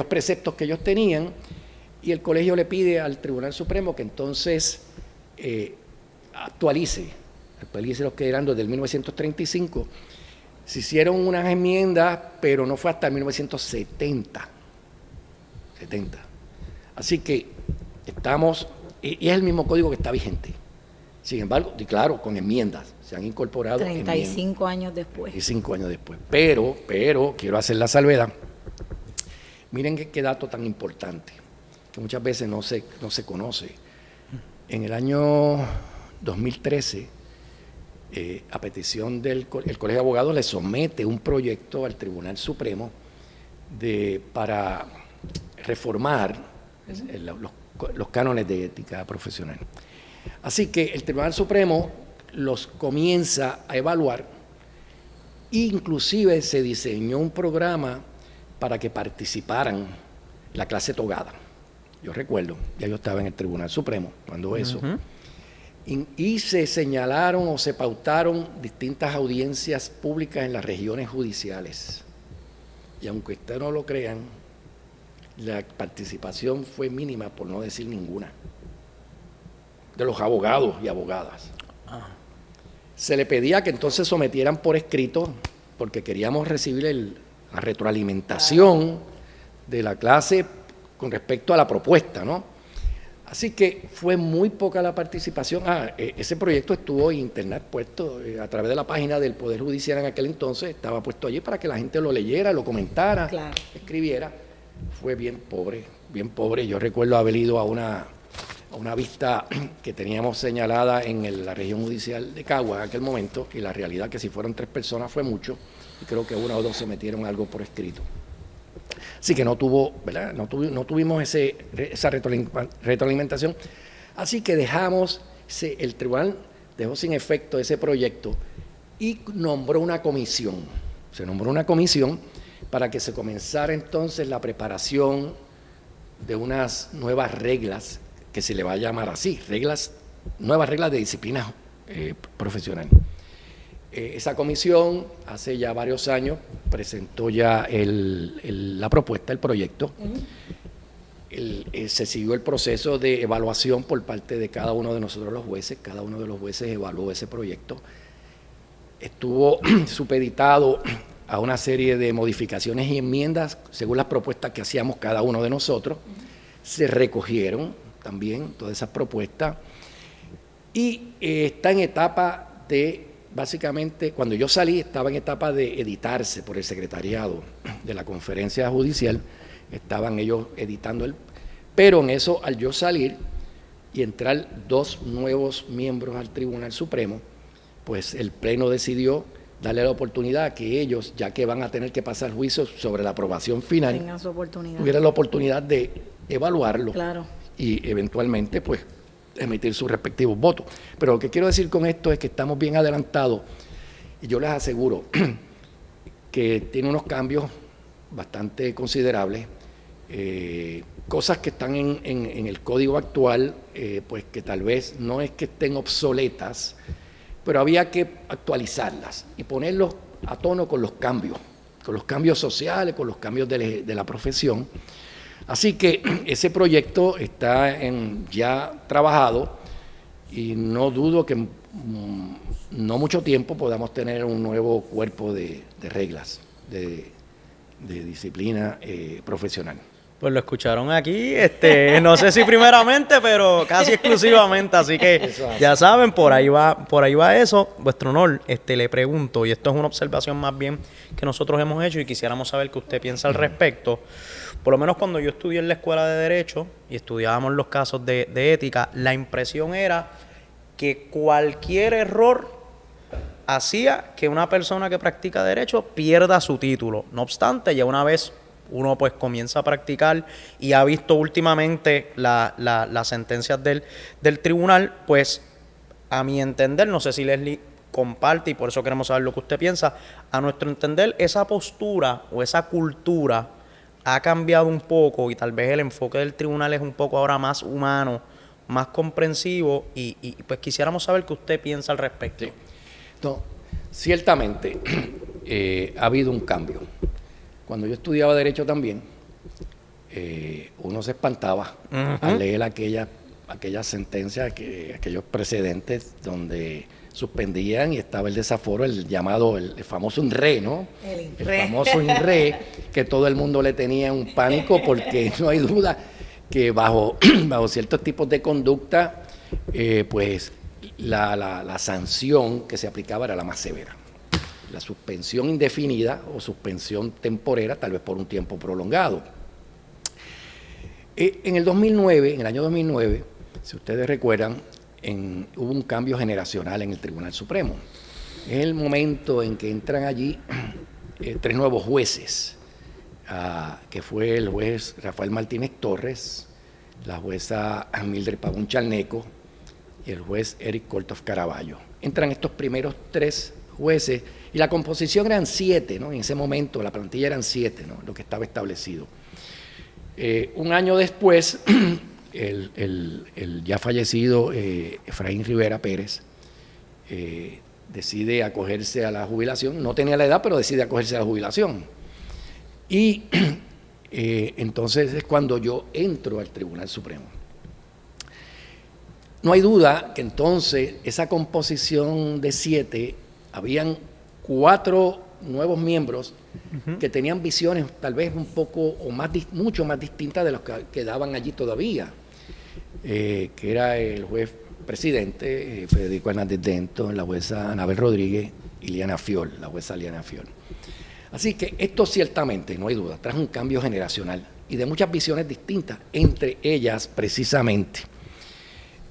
preceptos que ellos tenían, y el colegio le pide al Tribunal Supremo que entonces actualice los que eran desde el 1935. Se hicieron unas enmiendas, pero no fue hasta el 1970. Así que estamos, y es el mismo código que está vigente. Sin embargo, y claro, con enmiendas, se han incorporado 35 años después. 35 años después. Pero quiero hacer la salvedad. Miren qué dato tan importante, que muchas veces no se conoce. En el año 2013, a petición el Colegio de Abogados le somete un proyecto al Tribunal Supremo para reformar los cánones de ética profesional. Así que el Tribunal Supremo los comienza a evaluar. Inclusive se diseñó un programa para que participaran la clase togada. Yo recuerdo, ya yo estaba en el Tribunal Supremo cuando eso. Y se señalaron o se pautaron distintas audiencias públicas en las regiones judiciales. Y aunque ustedes no lo crean, la participación fue mínima, por no decir ninguna, de los abogados y abogadas. Se le pedía que entonces sometieran por escrito, porque queríamos recibir la retroalimentación de la clase con respecto a la propuesta, ¿no? Así que fue muy poca la participación. Ese proyecto estuvo en internet puesto a través de la página del Poder Judicial en aquel entonces, estaba puesto allí para que la gente lo leyera, lo comentara, escribiera. Fue bien pobre, bien pobre. Yo recuerdo haber ido a una vista que teníamos señalada en la región judicial de Cagua en aquel momento, y la realidad que si fueron 3 personas fue mucho, y creo que 1 o 2 se metieron algo por escrito. Así que no tuvimos esa retroalimentación. Así que el tribunal dejó sin efecto ese proyecto y nombró una comisión. Se nombró una comisión para que se comenzara entonces la preparación de unas nuevas reglas, que se le va a llamar así, nuevas reglas de disciplina profesional. Esa comisión hace ya varios años presentó ya la propuesta, el proyecto. Se siguió el proceso de evaluación por parte de cada uno de nosotros los jueces. Cada uno de los jueces evaluó ese proyecto. Estuvo supeditado a una serie de modificaciones y enmiendas según las propuestas que hacíamos cada uno de nosotros. Se recogieron también todas esas propuestas y está en etapa de... Básicamente, cuando yo salí, estaba en etapa de editarse por el secretariado de la conferencia judicial, estaban ellos editando pero en eso, al yo salir y entrar 2 nuevos miembros al Tribunal Supremo, pues el Pleno decidió darle la oportunidad a que ellos, ya que van a tener que pasar juicio sobre la aprobación final, tengan su oportunidad, tuvieran la oportunidad de evaluarlo y eventualmente, pues, emitir sus respectivos votos. Pero lo que quiero decir con esto es que estamos bien adelantados y yo les aseguro que tiene unos cambios bastante considerables, cosas que están en el código actual, pues que tal vez no es que estén obsoletas, pero había que actualizarlas y ponerlos a tono con los cambios sociales, con los cambios de la profesión. Así que ese proyecto está ya trabajado y no dudo que no mucho tiempo podamos tener un nuevo cuerpo de reglas de disciplina profesional. Pues lo escucharon aquí, no sé si primeramente, pero casi exclusivamente, así que ya saben, por ahí va eso. Vuestro honor, le pregunto, y esto es una observación más bien que nosotros hemos hecho y quisiéramos saber qué usted piensa al respecto. Por lo menos cuando yo estudié en la escuela de Derecho y estudiábamos los casos de ética, la impresión era que cualquier error hacía que una persona que practica Derecho pierda su título. No obstante, ya una vez uno pues comienza a practicar y ha visto últimamente las sentencias del tribunal, pues a mi entender, no sé si Leslie comparte y por eso queremos saber lo que usted piensa, a nuestro entender esa postura o esa cultura ha cambiado un poco y tal vez el enfoque del tribunal es un poco ahora más humano, más comprensivo y pues quisiéramos saber qué usted piensa al respecto. Sí. No, ciertamente ha habido un cambio. Cuando yo estudiaba Derecho también, uno se espantaba al leer aquellas sentencias, aquellos precedentes donde suspendían y estaba el desaforo, el famoso INRE, ¿no? El famoso INRE, que todo el mundo le tenía un pánico porque no hay duda que bajo ciertos tipos de conducta, pues la sanción que se aplicaba era la más severa. La suspensión indefinida o suspensión temporera, tal vez por un tiempo prolongado. En el año 2009, Si ustedes recuerdan, hubo un cambio generacional en el Tribunal Supremo. Es el momento en que entran allí 3 nuevos jueces, que fue el juez Rafael Martínez Torres, la jueza Mildred Pavón Charneco y el juez Eric Korthoff Caraballo. Entran estos primeros 3 jueces y la composición eran 7, ¿no? En ese momento la plantilla eran 7, ¿no? Lo que estaba establecido. Un año después, el ya fallecido Efraín Rivera Pérez decide acogerse a la jubilación. No tenía la edad, pero decide acogerse a la jubilación. Y entonces es cuando yo entro al Tribunal Supremo. No hay duda que entonces esa composición de 7, habían 4 nuevos miembros que tenían visiones tal vez un poco o más, mucho más distintas de los que quedaban allí todavía, que era el juez presidente Federico Hernández Denton, la jueza Anabel Rodríguez y Liana Fiol, la jueza Liana Fiol. Así que esto ciertamente, no hay duda, trajo un cambio generacional y de muchas visiones distintas, entre ellas precisamente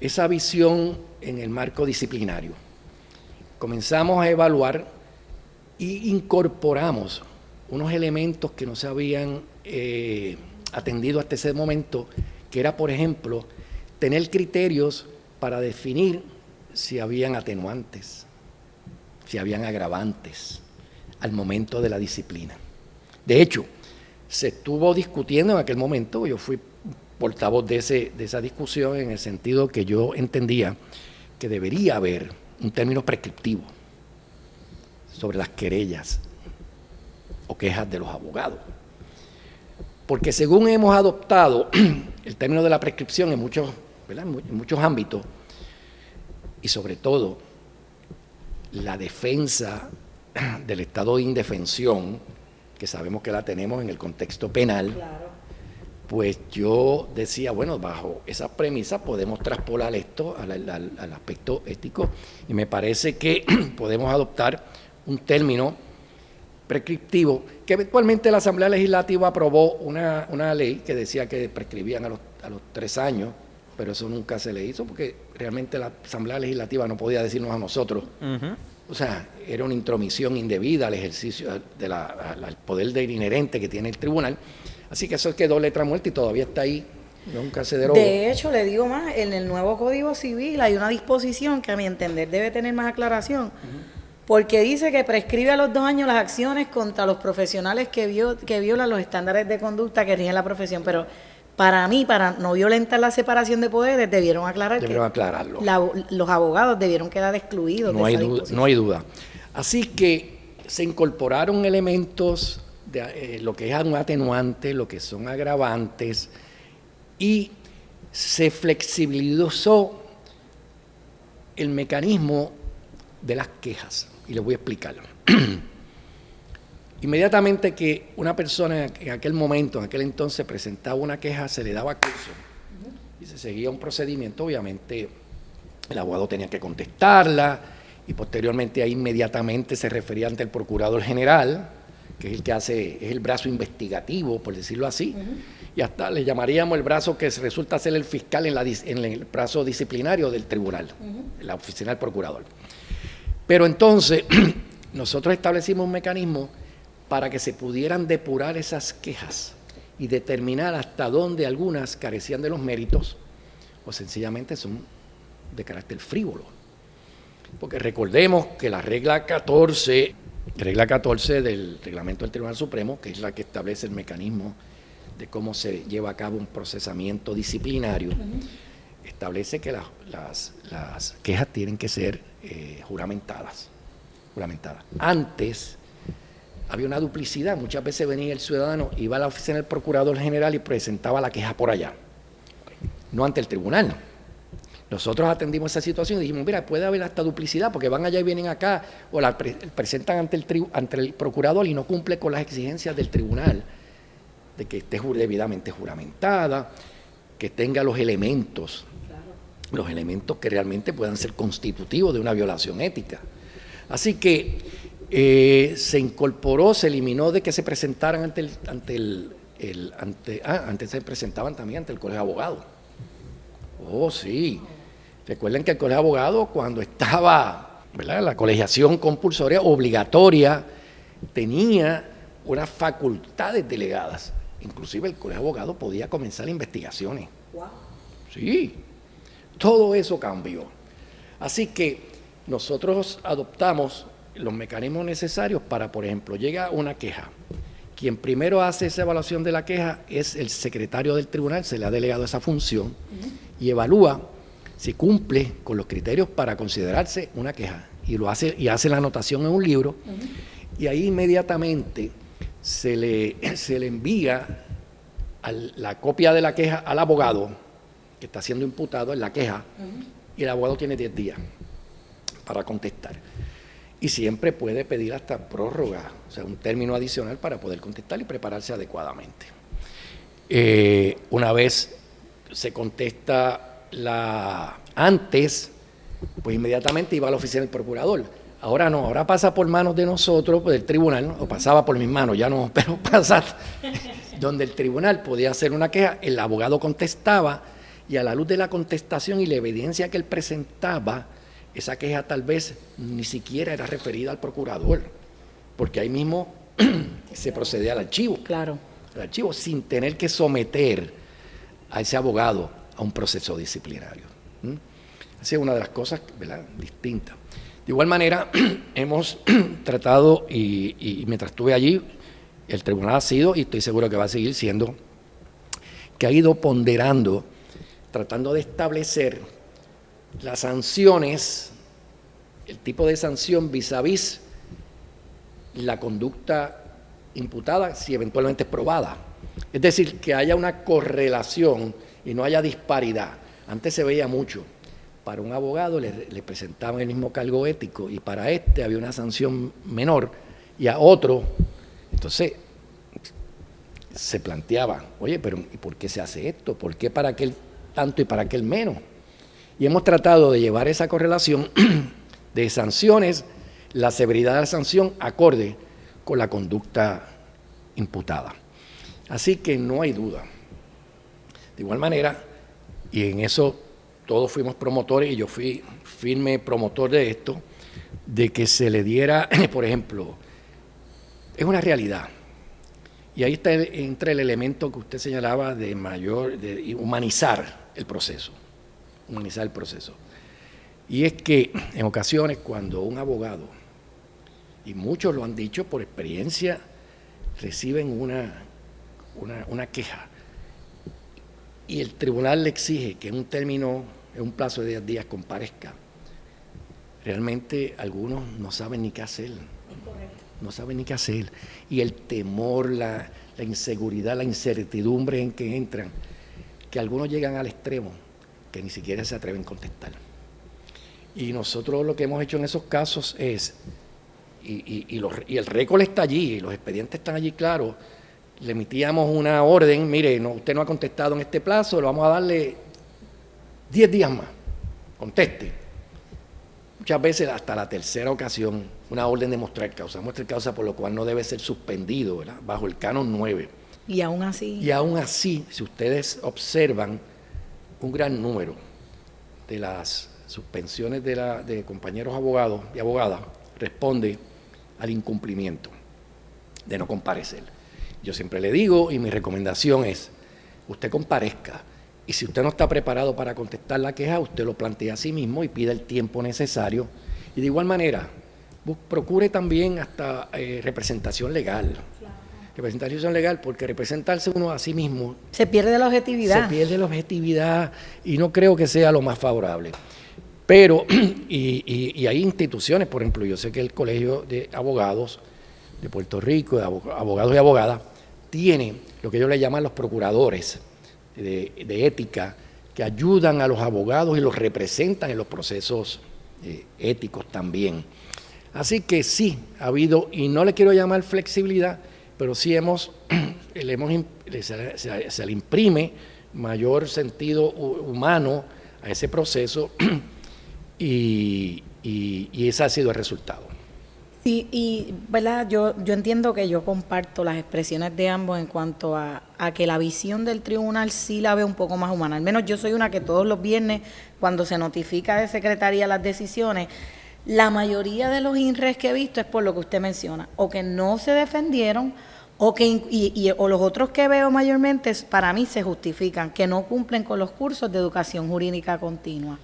esa visión en el marco disciplinario. Comenzamos a evaluar y incorporamos unos elementos que no se habían atendido hasta ese momento, que era, por ejemplo, tener criterios para definir si habían atenuantes, si habían agravantes al momento de la disciplina. De hecho, se estuvo discutiendo en aquel momento, yo fui portavoz de esa discusión en el sentido que yo entendía que debería haber un término prescriptivo sobre las querellas o quejas de los abogados. Porque según hemos adoptado el término de la prescripción en muchos, ¿verdad?, en muchos ámbitos, y sobre todo la defensa del estado de indefensión, que sabemos que la tenemos en el contexto penal, claro, pues yo decía, bueno, bajo esa premisa podemos traspolar esto al aspecto ético, y me parece que podemos adoptar un término prescriptivo, que eventualmente la Asamblea Legislativa aprobó una ley que decía que prescribían a los 3 años, pero eso nunca se le hizo porque realmente la Asamblea Legislativa no podía decirnos a nosotros. O sea, era una intromisión indebida al ejercicio al poder inherente que tiene el tribunal. Así que eso quedó letra muerta y todavía está ahí, nunca se derogó. De hecho, le digo más, en el nuevo Código Civil hay una disposición que a mi entender debe tener más aclaración, porque dice que prescribe a los 2 años las acciones contra los profesionales que violan los estándares de conducta que rigen la profesión, pero para mí, para no violentar la separación de poderes, debieron aclararlo. Los abogados debieron quedar excluidos de esa disposición. No hay duda. Así que se incorporaron elementos de lo que es un atenuante, lo que son agravantes, y se flexibilizó el mecanismo de las quejas. Y les voy a explicar. Inmediatamente que una persona en aquel momento, en aquel entonces, presentaba una queja, se le daba curso y se seguía un procedimiento. Obviamente el abogado tenía que contestarla y posteriormente ahí inmediatamente se refería ante el procurador general, que es el que es el brazo investigativo, por decirlo así, y hasta le llamaríamos el brazo que resulta ser el fiscal en el brazo disciplinario del tribunal, la oficina del procurador. Pero entonces nosotros establecimos un mecanismo para que se pudieran depurar esas quejas y determinar hasta dónde algunas carecían de los méritos o sencillamente son de carácter frívolo. Porque recordemos que la regla 14 del reglamento del Tribunal Supremo, que es la que establece el mecanismo de cómo se lleva a cabo un procesamiento disciplinario, establece que las quejas tienen que ser juramentadas. Antes había una duplicidad, muchas veces venía el ciudadano, iba a la oficina del procurador general y presentaba la queja por allá, no ante el tribunal. Nosotros atendimos esa situación y dijimos, mira, puede haber hasta duplicidad porque van allá y vienen acá, o la presentan ante el procurador y no cumple con las exigencias del tribunal, de que esté debidamente juramentada, que tenga los elementos que realmente puedan ser constitutivos de una violación ética. Así que se incorporó, se eliminó de que se presentaran antes se presentaban también ante el Colegio de Abogados Oh, sí. Recuerden que el Colegio de Abogados, cuando estaba, ¿verdad?, la colegiación compulsoria obligatoria, tenía unas facultades delegadas. Inclusive el Colegio de Abogados podía comenzar investigaciones. Wow. Sí, todo eso cambió. Así que nosotros adoptamos los mecanismos necesarios para, por ejemplo, llega una queja. Quien primero hace esa evaluación de la queja es el secretario del tribunal, se le ha delegado esa función, y evalúa si cumple con los criterios para considerarse una queja. Y lo hace, y hace la anotación en un libro, y ahí inmediatamente se le envía la copia de la queja al abogado que está siendo imputado en la queja, y el abogado tiene 10 días para contestar. Y siempre puede pedir hasta prórroga, o sea, un término adicional para poder contestar y prepararse adecuadamente. Una vez se contesta antes, pues inmediatamente iba a la oficina del procurador. Ahora no, ahora pasa por manos de nosotros, pues del tribunal, ¿no? O pasaba por mis manos, ya no, pero pasa donde el tribunal podía hacer una queja, el abogado contestaba, y a la luz de la contestación y la evidencia que él presentaba, esa queja tal vez ni siquiera era referida al procurador, porque ahí mismo se procedía al archivo. Claro. Al archivo, sin tener que someter a ese abogado a un proceso disciplinario. Esa es una de las cosas, ¿verdad?, distintas. De igual manera, hemos tratado, y mientras estuve allí, el tribunal ha sido, y estoy seguro que va a seguir siendo, que ha ido ponderando, tratando de establecer las sanciones, el tipo de sanción vis a vis la conducta imputada, si eventualmente es probada. Es decir, que haya una correlación y no haya disparidad. Antes se veía mucho. Para un abogado le presentaban el mismo cargo ético, y para este había una sanción menor, y a otro, entonces se planteaba, oye, pero ¿y por qué se hace esto? ¿Por qué para aquel tanto y para aquel menos? Y hemos tratado de llevar esa correlación de sanciones, la severidad de la sanción acorde con la conducta imputada. Así que no hay duda. De igual manera, y en eso todos fuimos promotores, y yo fui firme promotor de esto, de que se le diera, por ejemplo, es una realidad. Y ahí entra el elemento que usted señalaba de humanizar el proceso. Humanizar el proceso. Y es que en ocasiones cuando un abogado, y muchos lo han dicho por experiencia, reciben una queja, y el tribunal le exige que en un plazo de 10 días comparezca, realmente algunos no saben ni qué hacer. No saben ni qué hacer. Y el temor, la inseguridad, la incertidumbre en que entran, que algunos llegan al extremo que ni siquiera se atreven a contestar. Y nosotros lo que hemos hecho en esos casos es, y el récord está allí, y los expedientes están allí claros, le emitíamos una orden, mire, usted no ha contestado en este plazo, le vamos a darle 10 días más, conteste. Muchas veces hasta la tercera ocasión, una orden de mostrar causa por lo cual no debe ser suspendido, ¿verdad?, bajo el canon 9. Y aún así, si ustedes observan, un gran número de las suspensiones de compañeros abogados y abogadas responde al incumplimiento de no comparecer. Yo siempre le digo, y mi recomendación es, usted comparezca, y si usted no está preparado para contestar la queja, usted lo plantea a sí mismo y pida el tiempo necesario. Y de igual manera, procure también hasta representación legal. Claro. Representación legal, porque representarse uno a sí mismo... Se pierde la objetividad. Se pierde la objetividad, y no creo que sea lo más favorable. Pero, y hay instituciones, por ejemplo, yo sé que el Colegio de Abogados de Puerto Rico, de abogados y abogadas, tiene lo que ellos le llaman los procuradores de ética, que ayudan a los abogados y los representan en los procesos éticos también. Así que sí, ha habido, y no le quiero llamar flexibilidad, pero sí se le imprime mayor sentido humano a ese proceso, y ese ha sido el resultado. Sí, y ¿verdad? Yo entiendo que yo comparto las expresiones de ambos en cuanto a que la visión del tribunal sí la veo un poco más humana. Al menos yo soy una que todos los viernes, cuando se notifica de secretaría las decisiones, la mayoría de los INRES que he visto es por lo que usted menciona, o que no se defendieron, o los otros que veo mayormente para mí se justifican, que no cumplen con los cursos de educación jurídica continua.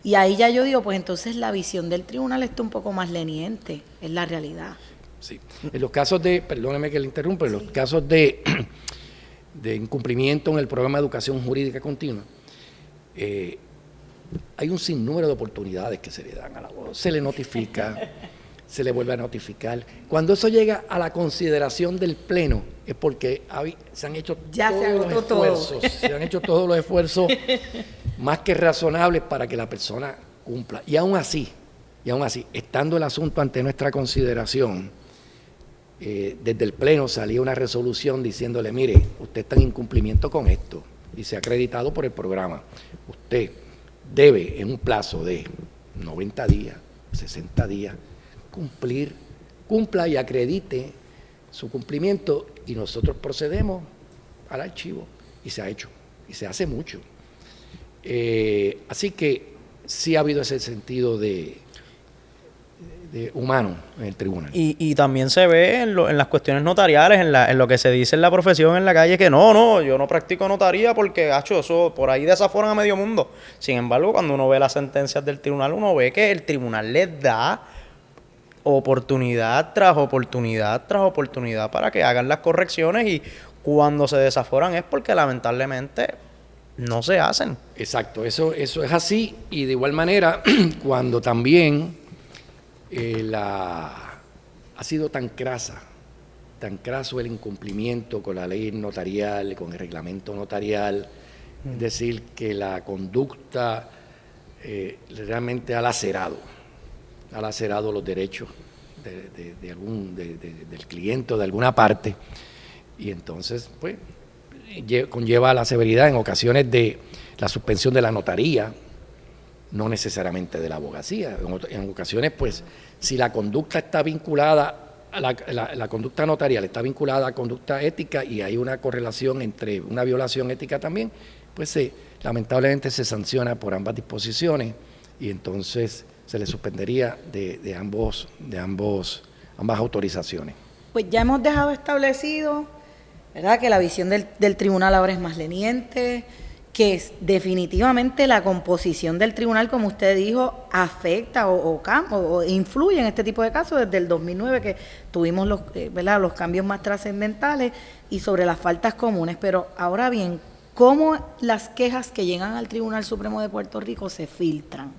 Y ahí ya yo digo, pues entonces la visión del tribunal está un poco más leniente, es la realidad. Sí. En los casos perdóneme que le interrumpa, en los casos de incumplimiento en el programa de educación jurídica continua, hay un sinnúmero de oportunidades que se le dan al abogado. Se le notifica, se le vuelve a notificar. Cuando eso llega a la consideración del Pleno, es porque se han hecho se han hecho todos los esfuerzos más que razonables para que la persona cumpla. Y aún así, estando el asunto ante nuestra consideración, desde el Pleno salía una resolución diciéndole, mire, usted está en incumplimiento con esto y se ha acreditado por el programa. Usted debe, en un plazo de 90 días, 60 días, cumpla y acredite su cumplimiento y nosotros procedemos al archivo. Y se ha hecho, y se hace mucho. Así que sí ha habido ese sentido de humano en el tribunal. Y también se ve en las cuestiones notariales, en lo que se dice en la profesión, en la calle, que no, yo no practico notaría porque, eso por ahí desaforan a medio mundo. Sin embargo, cuando uno ve las sentencias del tribunal, uno ve que el tribunal les da oportunidad tras oportunidad tras oportunidad para que hagan las correcciones, y cuando se desaforan es porque lamentablemente no se hacen. Exacto, eso es así. Y de igual manera, cuando también ha sido tan craso el incumplimiento con la ley notarial, con el reglamento notarial, es decir, que la conducta realmente ha lacerado los derechos del cliente o de alguna parte, y entonces pues conlleva la severidad en ocasiones de la suspensión de la notaría, no necesariamente de la abogacía. En ocasiones, pues, si la conducta está vinculada, la conducta notarial está vinculada a conducta ética y hay una correlación entre una violación ética también, pues lamentablemente se sanciona por ambas disposiciones y entonces se le suspendería de ambas autorizaciones. Pues ya hemos dejado establecido, ¿verdad?, que la visión del tribunal ahora es más leniente, que definitivamente la composición del tribunal, como usted dijo, afecta o influye en este tipo de casos desde el 2009, que tuvimos los cambios más trascendentales y sobre las faltas comunes. Pero ahora bien, ¿cómo las quejas que llegan al Tribunal Supremo de Puerto Rico se filtran?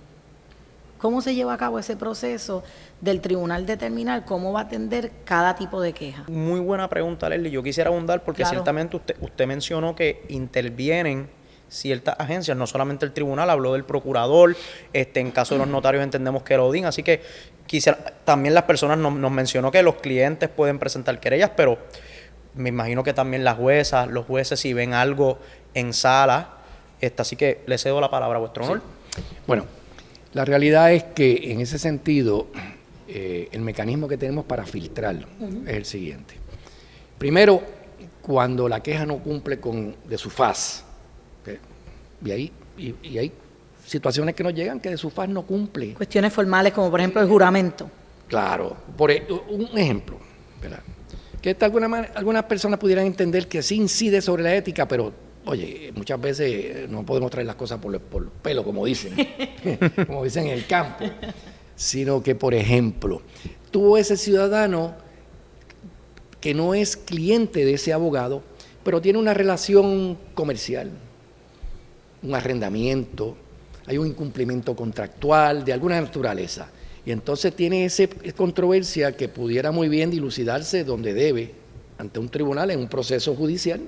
¿Cómo se lleva a cabo ese proceso del tribunal determinar cómo va a atender cada tipo de queja? Muy buena pregunta, Leslie. Yo quisiera abundar porque Claro. Ciertamente usted mencionó que intervienen ciertas agencias, no solamente el tribunal, habló del procurador, en caso de los notarios entendemos que el ODIN, así que también las personas nos mencionó que los clientes pueden presentar querellas, pero me imagino que también las juezas, los jueces, si ven algo en sala, así que le cedo la palabra a vuestro honor. Sí. Bueno, la realidad es que en ese sentido, el mecanismo que tenemos para filtrar es el siguiente. Primero, cuando la queja no cumple de su faz, y hay situaciones que nos llegan que de su faz no cumple. Cuestiones formales como por ejemplo el juramento. Claro, un ejemplo, ¿verdad? Que algunas personas pudieran entender que sí incide sobre la ética, pero oye, muchas veces no podemos traer las cosas por pelo, como dicen, como dicen en el campo, sino que, por ejemplo, tuvo ese ciudadano que no es cliente de ese abogado, pero tiene una relación comercial, un arrendamiento, hay un incumplimiento contractual de alguna naturaleza, y entonces tiene esa controversia que pudiera muy bien dilucidarse donde debe, ante un tribunal, en un proceso judicial,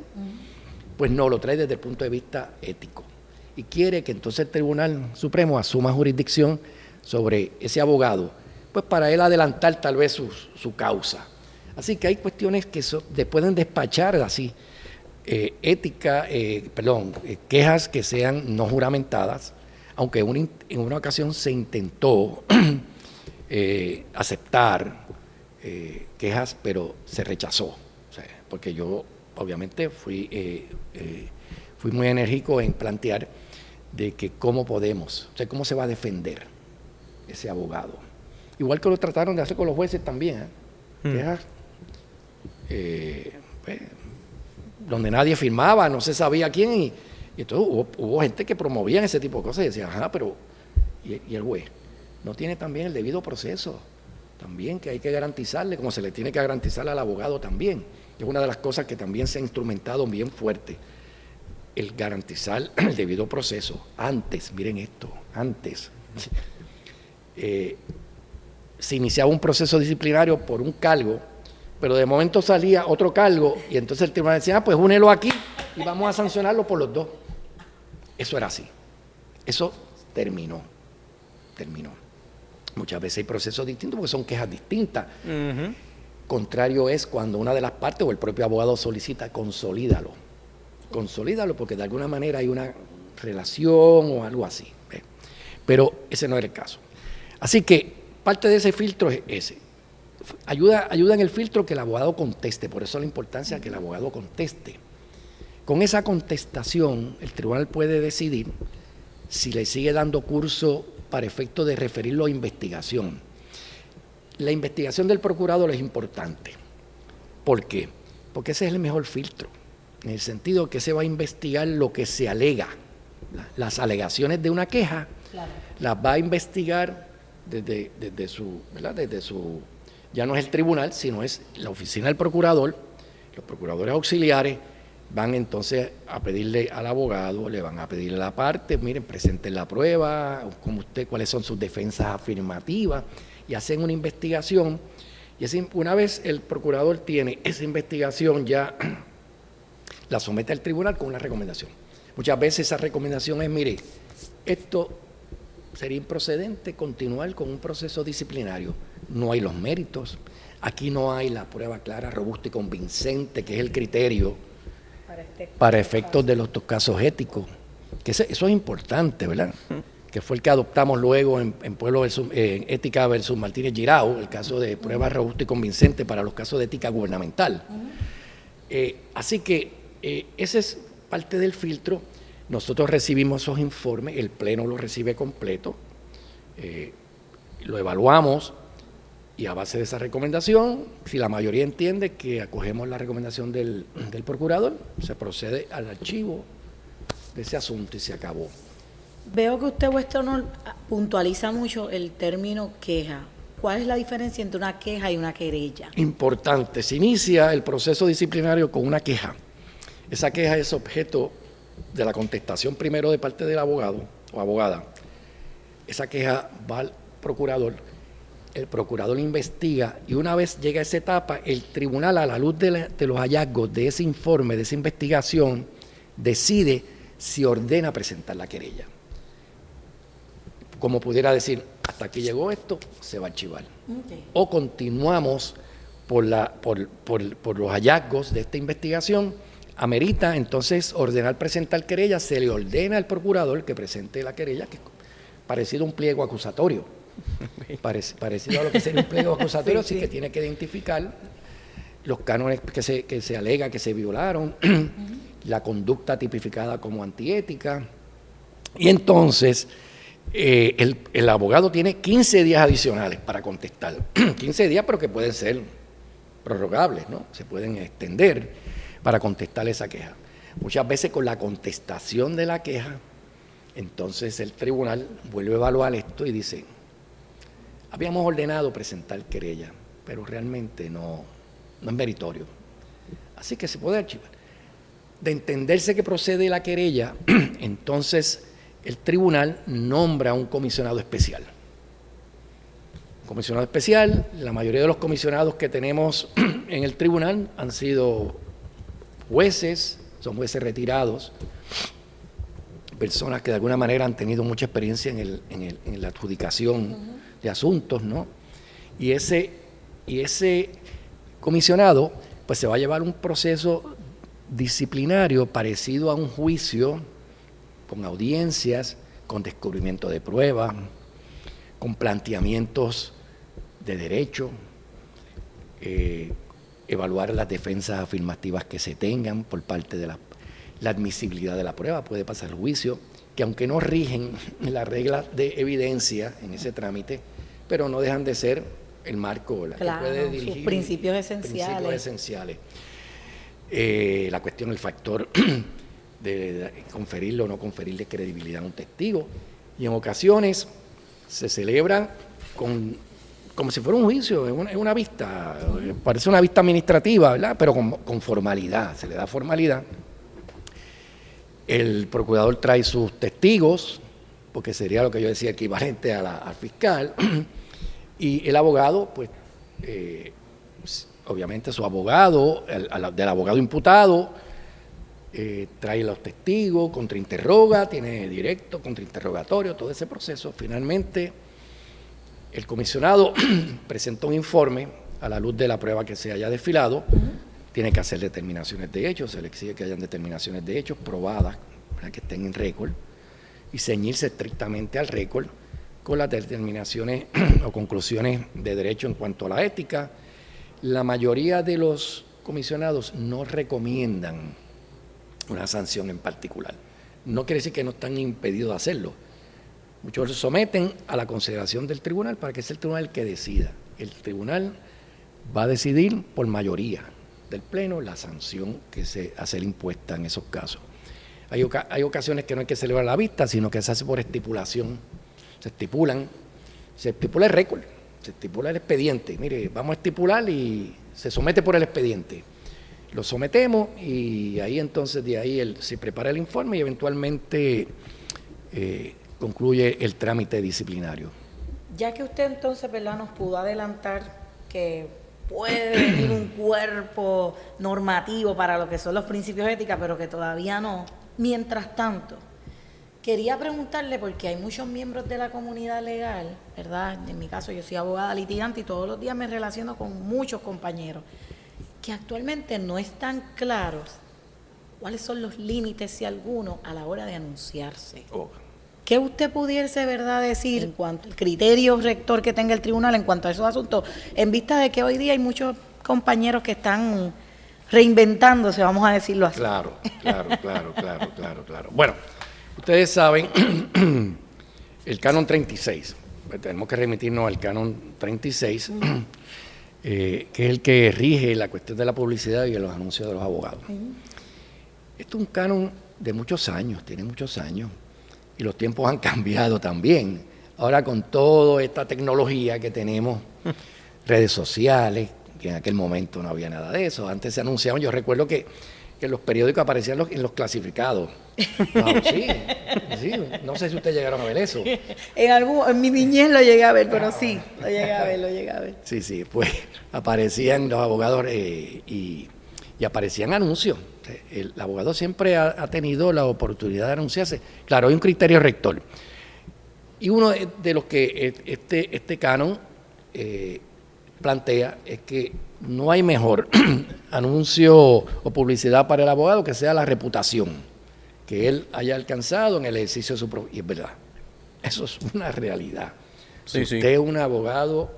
pues no, lo trae desde el punto de vista ético, y quiere que entonces el Tribunal Supremo asuma jurisdicción sobre ese abogado, pues para él adelantar tal vez su causa. Así que hay cuestiones que pueden despachar así, quejas que sean no juramentadas, aunque en una ocasión se intentó aceptar quejas, pero se rechazó. O sea, porque yo obviamente fui muy enérgico en plantear de que cómo podemos, o sea, cómo se va a defender ese abogado. Igual que lo trataron de hacer con los jueces también, quejas pues, donde nadie firmaba, no se sabía quién, y entonces hubo gente que promovían ese tipo de cosas y decían, ajá, pero ¿y el juez? ¿No tiene también el debido proceso? También que hay que garantizarle, como se le tiene que garantizar al abogado también. Es una de las cosas que también se ha instrumentado bien fuerte, el garantizar el debido proceso. Antes, miren esto, antes se iniciaba un proceso disciplinario por un cargo, pero de momento salía otro cargo y entonces el tribunal decía, pues únelo aquí y vamos a sancionarlo por los dos. Eso era así. Eso terminó. Muchas veces hay procesos distintos porque son quejas distintas. Contrario es cuando una de las partes o el propio abogado solicita, consolídalo porque de alguna manera hay una relación o algo así. Pero ese no era el caso. Así que parte de ese filtro es ese. Ayuda en el filtro que el abogado conteste, por eso la importancia de que el abogado conteste. Con esa contestación, el tribunal puede decidir si le sigue dando curso para efecto de referirlo a investigación. La investigación del procurador es importante. ¿Por qué? Porque ese es el mejor filtro, en el sentido que se va a investigar lo que se alega. Las alegaciones de una queja, claro, las va a investigar desde su, ya no es el tribunal, sino es la oficina del procurador, los procuradores auxiliares van entonces a pedirle al abogado, le van a pedirle a la parte, miren, presenten la prueba, como usted, cuáles son sus defensas afirmativas, y hacen una investigación, y así, una vez el procurador tiene esa investigación, ya la somete al tribunal con una recomendación. Muchas veces esa recomendación es, mire, esto sería improcedente continuar con un proceso disciplinario. No hay los méritos, aquí no hay la prueba clara, robusta y convincente, que es el criterio para efectos de los casos éticos. Que eso es importante, ¿verdad? Que fue el que adoptamos luego en Ética versus Martínez Girao, el caso de prueba robusta y convincente para los casos de ética gubernamental. Así que ese es parte del filtro. Nosotros recibimos esos informes, el Pleno lo recibe completo, lo evaluamos y a base de esa recomendación, si la mayoría entiende que acogemos la recomendación del procurador, se procede al archivo de ese asunto y se acabó. Veo que usted, Vuestro Honor, puntualiza mucho el término queja. ¿Cuál es la diferencia entre una queja y una querella? Importante, se inicia el proceso disciplinario con una queja. Esa queja es objeto de la contestación primero de parte del abogado o abogada. Esa queja va al procurador, el procurador investiga y una vez llega a esa etapa, el tribunal, a la luz de los hallazgos de ese informe, de esa investigación, decide si ordena presentar la querella. Como pudiera decir, hasta aquí llegó esto, se va a archivar. Okay. O continuamos por los hallazgos de esta investigación, amerita entonces ordenar presentar querella, se le ordena al procurador que presente la querella, que es parecido a un pliego acusatorio, parecido a lo que sería un pliego acusatorio, sí, que tiene que identificar los cánones que se alega que se violaron, la conducta tipificada como antiética, y entonces el abogado tiene 15 días adicionales para contestar, 15 días pero que pueden ser prorrogables, ¿no? Se pueden extender para contestar esa queja. Muchas veces con la contestación de la queja, entonces el tribunal vuelve a evaluar esto y dice, habíamos ordenado presentar querella, pero realmente no es meritorio. Así que se puede archivar. De entenderse que procede la querella, entonces el tribunal nombra a un comisionado especial. Un comisionado especial, la mayoría de los comisionados que tenemos en el tribunal han sido jueces, son jueces retirados, personas que de alguna manera han tenido mucha experiencia en la adjudicación de asuntos, ¿no? Y ese comisionado pues se va a llevar un proceso disciplinario parecido a un juicio, con audiencias, con descubrimiento de pruebas, con planteamientos de derecho, evaluar las defensas afirmativas que se tengan por parte de la admisibilidad de la prueba, puede pasar juicio, que aunque no rigen las reglas de evidencia en ese trámite, pero no dejan de ser el marco, que puede dirigir sus principios esenciales. La cuestión, el factor de conferirle o no conferirle credibilidad a un testigo, y en ocasiones se celebra como si fuera un juicio, es una vista, parece una vista administrativa, ¿verdad? Pero con formalidad, se le da formalidad. El procurador trae sus testigos, porque sería lo que yo decía equivalente al fiscal, y el abogado, pues, obviamente su abogado, del abogado imputado, trae los testigos, contrainterroga, tiene directo, contrainterrogatorio, todo ese proceso. Finalmente, el comisionado presenta un informe a la luz de la prueba que se haya desfilado, tiene que hacer determinaciones de hechos, se le exige que hayan determinaciones de hechos probadas, para que estén en récord, y ceñirse estrictamente al récord con las determinaciones o conclusiones de derecho en cuanto a la ética. La mayoría de los comisionados no recomiendan una sanción en particular. No quiere decir que no están impedidos de hacerlo. Muchos se someten a la consideración del tribunal para que sea el tribunal el que decida. El tribunal va a decidir por mayoría del pleno la sanción que se hace impuesta en esos casos. Hay ocasiones que no hay que celebrar la vista, sino que se hace por estipulación. Se estipula el récord, se estipula el expediente. Mire, vamos a estipular y se somete por el expediente. Lo sometemos y ahí entonces de ahí se prepara el informe y eventualmente concluye el trámite disciplinario. Ya que usted entonces, ¿verdad?, nos pudo adelantar que puede venir un cuerpo normativo para lo que son los principios éticos, pero que todavía no. Mientras tanto, quería preguntarle, porque hay muchos miembros de la comunidad legal, ¿verdad? En mi caso, yo soy abogada litigante y todos los días me relaciono con muchos compañeros que actualmente no están claros cuáles son los límites, si alguno, a la hora de anunciarse. ¿Qué usted pudiese, verdad, decir en cuanto al criterio rector que tenga el tribunal en cuanto a esos asuntos, en vista de que hoy día hay muchos compañeros que están reinventándose, vamos a decirlo así? Claro. Bueno, ustedes saben, el canon 36, tenemos que remitirnos al canon 36, que es el que rige la cuestión de la publicidad y de los anuncios de los abogados. Esto es un canon de muchos años, tiene muchos años, y los tiempos han cambiado también. Ahora con toda esta tecnología que tenemos, redes sociales, que en aquel momento no había nada de eso. Antes se anunciaban, yo recuerdo que en los periódicos aparecían en los clasificados. Sí, no sé si ustedes llegaron a ver eso. En mi niñez lo llegué a ver, pero sí, lo llegué a ver. Sí, pues aparecían los abogados y aparecían anuncios. El abogado siempre ha tenido la oportunidad de anunciarse. Claro, hay un criterio rector. Y uno de los que este canon plantea es que no hay mejor anuncio o publicidad para el abogado que sea la reputación que él haya alcanzado en el ejercicio de su profesión. Y es verdad, eso es una realidad. Si usted es un abogado,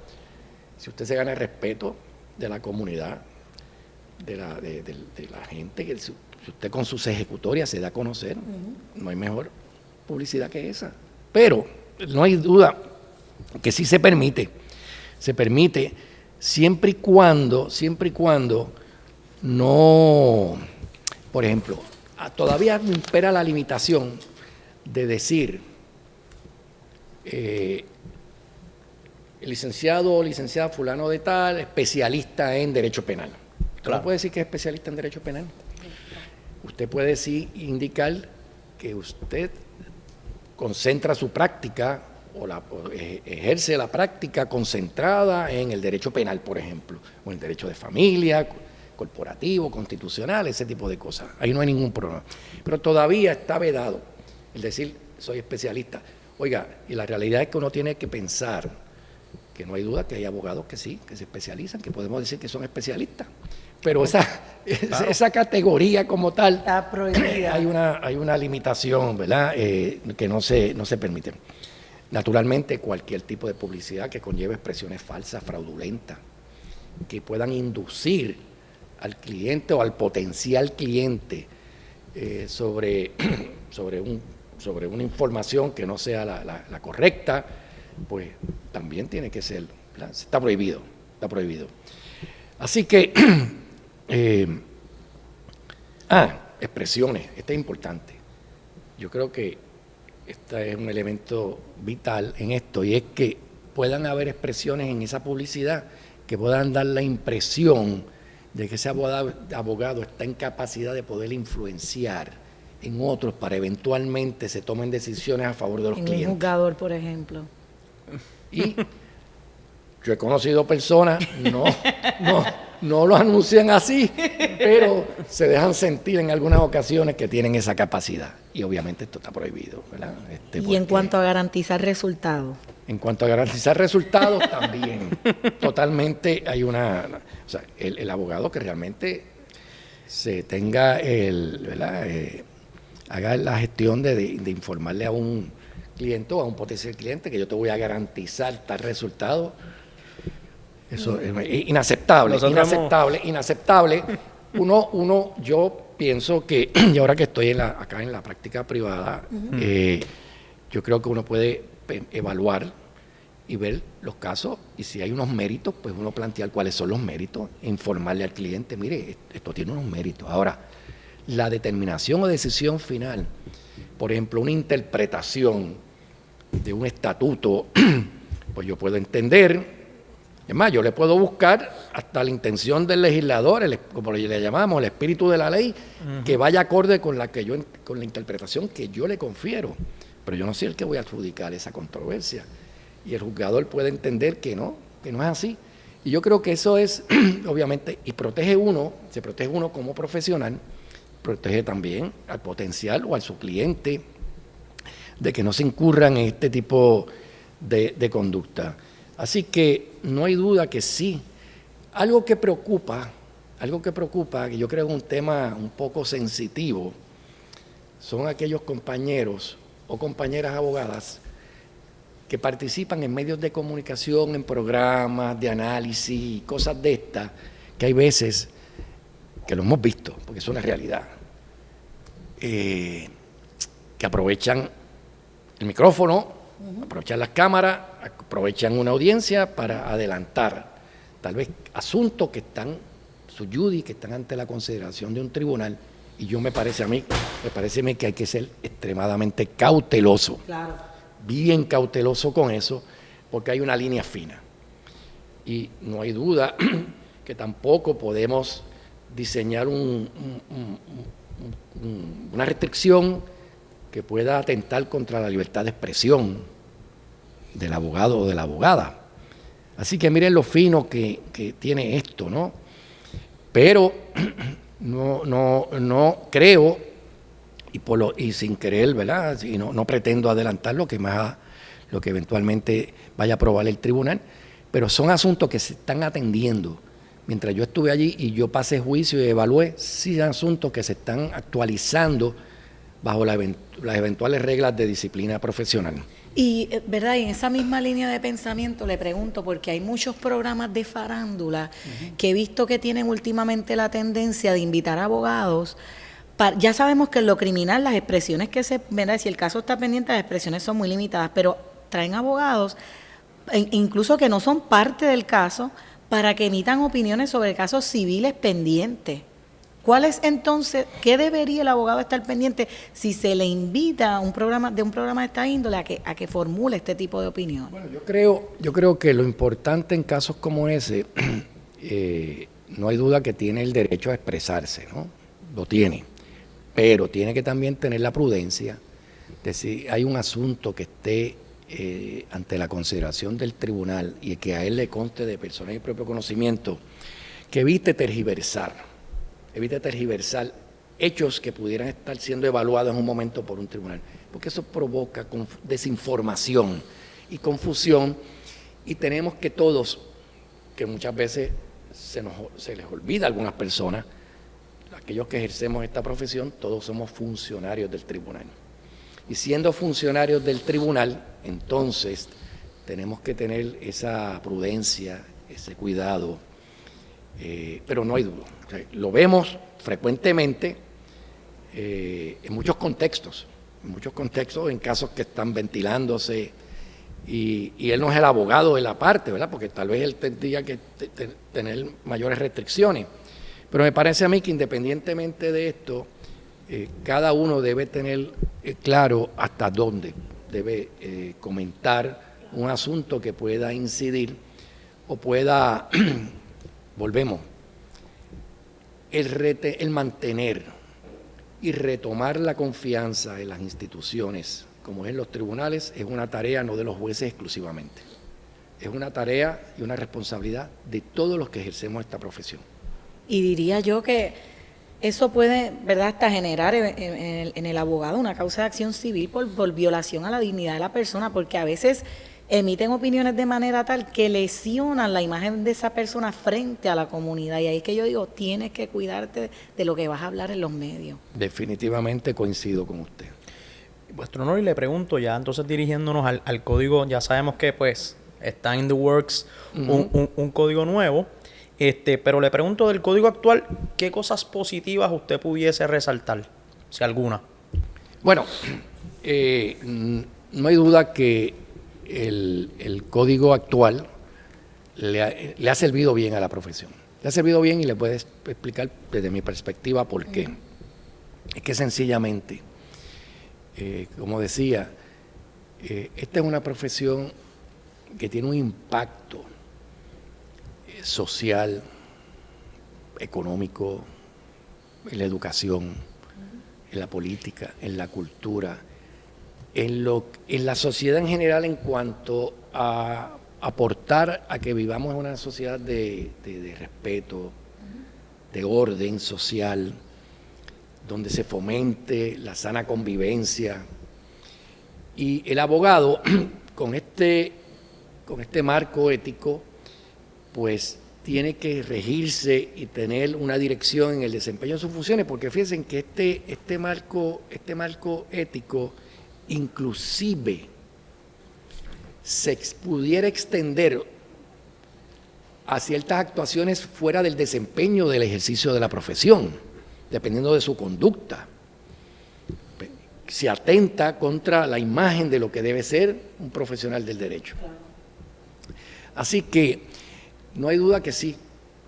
si usted se gana el respeto de la comunidad, de la gente, que si usted con sus ejecutorias se da a conocer, no hay mejor publicidad que esa. Pero no hay duda que sí se permite siempre y cuando no, por ejemplo, todavía impera la limitación de decir el licenciado o licenciada fulano de tal, especialista en derecho penal. Usted no puede decir que es especialista en derecho penal. Usted puede sí indicar que usted concentra su práctica o ejerce la práctica concentrada en el derecho penal, por ejemplo, o en el derecho de familia, corporativo, constitucional, ese tipo de cosas. Ahí no hay ningún problema. Pero todavía está vedado el decir soy especialista. Oiga, y la realidad es que uno tiene que pensar que no hay duda que hay abogados que sí, que se especializan, que podemos decir que son especialistas. Pero esa categoría como tal está prohibida. Hay una limitación, ¿verdad? Que no se permite. Naturalmente, cualquier tipo de publicidad que conlleve expresiones falsas, fraudulentas, que puedan inducir al cliente o al potencial cliente sobre una información que no sea la correcta, pues también tiene que ser, ¿verdad? Está prohibido, está prohibido. Así que, expresiones, esto es importante. Yo creo que este es un elemento vital en esto, y es que puedan haber expresiones en esa publicidad que puedan dar la impresión de que ese abogado está en capacidad de poder influenciar en otros para eventualmente se tomen decisiones a favor de los clientes. Un jugador, por ejemplo. Y yo he conocido personas, no lo anuncian así, pero se dejan sentir en algunas ocasiones que tienen esa capacidad. Y obviamente esto está prohibido, ¿verdad? Y en cuanto a garantizar resultados. En cuanto a garantizar resultados, también totalmente hay o sea, el abogado que realmente se tenga ¿verdad? Haga la gestión de informarle a un cliente o a un potencial cliente que yo te voy a garantizar tal resultado. Eso es inaceptable, inaceptable. Yo pienso que, y ahora que estoy acá en la práctica privada, yo creo que uno puede evaluar y ver los casos, y si hay unos méritos, pues uno plantear cuáles son los méritos, informarle al cliente, mire, esto tiene unos méritos. Ahora, la determinación o decisión final, por ejemplo, una interpretación de un estatuto, pues yo puedo entender. Es más, yo le puedo buscar hasta la intención del legislador, como le llamamos, el espíritu de la ley, que vaya acorde con la interpretación que yo le confiero. Pero yo no soy el que voy a adjudicar esa controversia. Y el juzgador puede entender que no es así. Y yo creo que eso es, obviamente, y se protege uno como profesional, protege también al potencial o a su cliente de que no se incurran en este tipo de conducta. Así que no hay duda que sí. Algo que preocupa, que yo creo que es un tema un poco sensitivo, son aquellos compañeros o compañeras abogadas que participan en medios de comunicación, en programas de análisis y cosas de estas, que hay veces que lo hemos visto, porque es una realidad, que aprovechan el micrófono, aprovechan las cámaras, aprovechan una audiencia para adelantar tal vez asuntos que están sub judice, que están ante la consideración de un tribunal, y me parece a mí que hay que ser extremadamente cauteloso, claro, bien cauteloso con eso, porque hay una línea fina. Y no hay duda que tampoco podemos diseñar una restricción que pueda atentar contra la libertad de expresión del abogado o de la abogada. Así que miren lo fino que tiene esto, ¿no? Pero no creo, y sin querer, ¿verdad? Y no pretendo adelantar lo que eventualmente vaya a aprobar el tribunal, pero son asuntos que se están atendiendo. Mientras yo estuve allí y yo pasé juicio y evalué, sí son asuntos que se están actualizando bajo las eventuales reglas de disciplina profesional. Y, ¿verdad? Y en esa misma línea de pensamiento le pregunto, porque hay muchos programas de farándula que he visto que tienen últimamente la tendencia de invitar abogados. Ya sabemos que en lo criminal las expresiones ¿verdad? Si el caso está pendiente, las expresiones son muy limitadas, pero traen abogados, incluso que no son parte del caso, para que emitan opiniones sobre casos civiles pendientes. ¿Cuál es entonces, qué debería el abogado estar pendiente si se le invita a un programa de esta índole a que formule este tipo de opinión? Bueno, yo creo que lo importante en casos como ese, no hay duda que tiene el derecho a expresarse, ¿no? Lo tiene, pero tiene que también tener la prudencia de si hay un asunto que esté ante la consideración del tribunal y que a él le conste de persona y propio conocimiento, que evite tergiversar hechos que pudieran estar siendo evaluados en un momento por un tribunal, porque eso provoca desinformación y confusión, y tenemos que todos, que muchas veces se les olvida a algunas personas, aquellos que ejercemos esta profesión, todos somos funcionarios del tribunal. Y siendo funcionarios del tribunal, entonces tenemos que tener esa prudencia, ese cuidado pero no hay duda. O sea, lo vemos frecuentemente en muchos contextos, en casos que están ventilándose, y él no es el abogado de la parte, ¿verdad? Porque tal vez él tendría que tener mayores restricciones. Pero me parece a mí que independientemente de esto, cada uno debe tener claro hasta dónde debe comentar un asunto que pueda incidir o pueda, volvemos, el mantener y retomar la confianza en las instituciones, como es en los tribunales, es una tarea no de los jueces exclusivamente. Es una tarea y una responsabilidad de todos los que ejercemos esta profesión. Y diría yo que eso puede, ¿verdad?, hasta generar en el abogado una causa de acción civil por violación a la dignidad de la persona, porque a veces emiten opiniones de manera tal que lesionan la imagen de esa persona frente a la comunidad. Y ahí es que yo digo, tienes que cuidarte de lo que vas a hablar en los medios. Definitivamente coincido con usted. Vuestro honor, y le pregunto ya, entonces dirigiéndonos al código, ya sabemos que pues está in the works un código nuevo, pero le pregunto del código actual, ¿qué cosas positivas usted pudiese resaltar, si alguna? Bueno, no hay duda que el código actual le ha servido bien a la profesión. Le ha servido bien, y le puedo explicar desde mi perspectiva por qué. Es que sencillamente, como decía, esta es una profesión que tiene un impacto social, económico, en la educación, en la política, en la cultura, en la sociedad en general, en cuanto a aportar a que vivamos en una sociedad de respeto, de orden social, donde se fomente la sana convivencia. Y el abogado, con este marco ético, pues tiene que regirse y tener una dirección en el desempeño de sus funciones, porque fíjense que este marco ético inclusive se pudiera extender a ciertas actuaciones fuera del desempeño del ejercicio de la profesión, dependiendo de su conducta. Se atenta contra la imagen de lo que debe ser un profesional del derecho. Así que no hay duda que sí,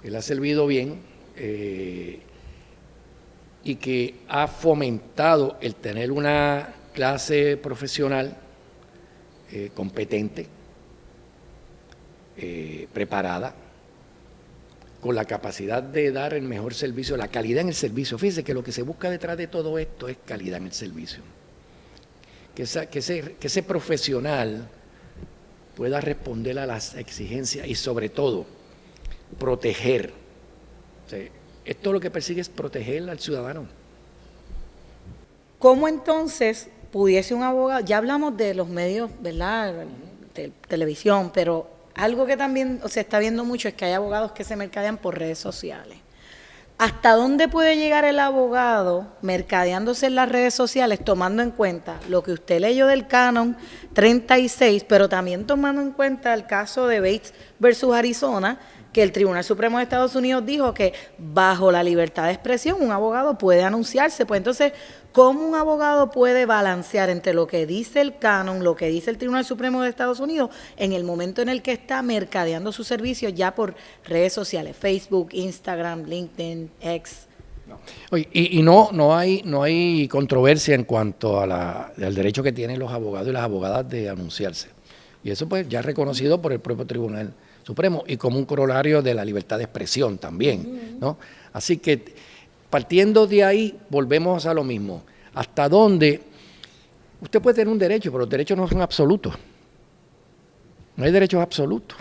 que le ha servido bien y que ha fomentado el tener una clase profesional competente, preparada, con la capacidad de dar el mejor servicio, la calidad en el servicio. Fíjense que lo que se busca detrás de todo esto es calidad en el servicio. Que ese profesional pueda responder a las exigencias y, sobre todo, proteger. O sea, esto lo que persigue es proteger al ciudadano. ¿Cómo entonces pudiese un abogado, ya hablamos de los medios, ¿verdad?, de televisión, pero algo que también se está viendo mucho es que hay abogados que se mercadean por redes sociales. ¿Hasta dónde puede llegar el abogado mercadeándose en las redes sociales, tomando en cuenta lo que usted leyó del Canon 36, pero también tomando en cuenta el caso de Bates versus Arizona, que el Tribunal Supremo de Estados Unidos dijo que bajo la libertad de expresión un abogado puede anunciarse? Pues entonces, ¿cómo un abogado puede balancear entre lo que dice el Canon, lo que dice el Tribunal Supremo de Estados Unidos, en el momento en el que está mercadeando sus servicios ya por redes sociales, Facebook, Instagram, LinkedIn, X? Oye, y no hay controversia en cuanto al derecho que tienen los abogados y las abogadas de anunciarse. Y eso pues ya es reconocido por el propio Tribunal Supremo y como un corolario de la libertad de expresión también, ¿no? Así que partiendo de ahí volvemos a lo mismo. ¿Hasta dónde? Usted puede tener un derecho, pero los derechos no son absolutos. No hay derechos absolutos.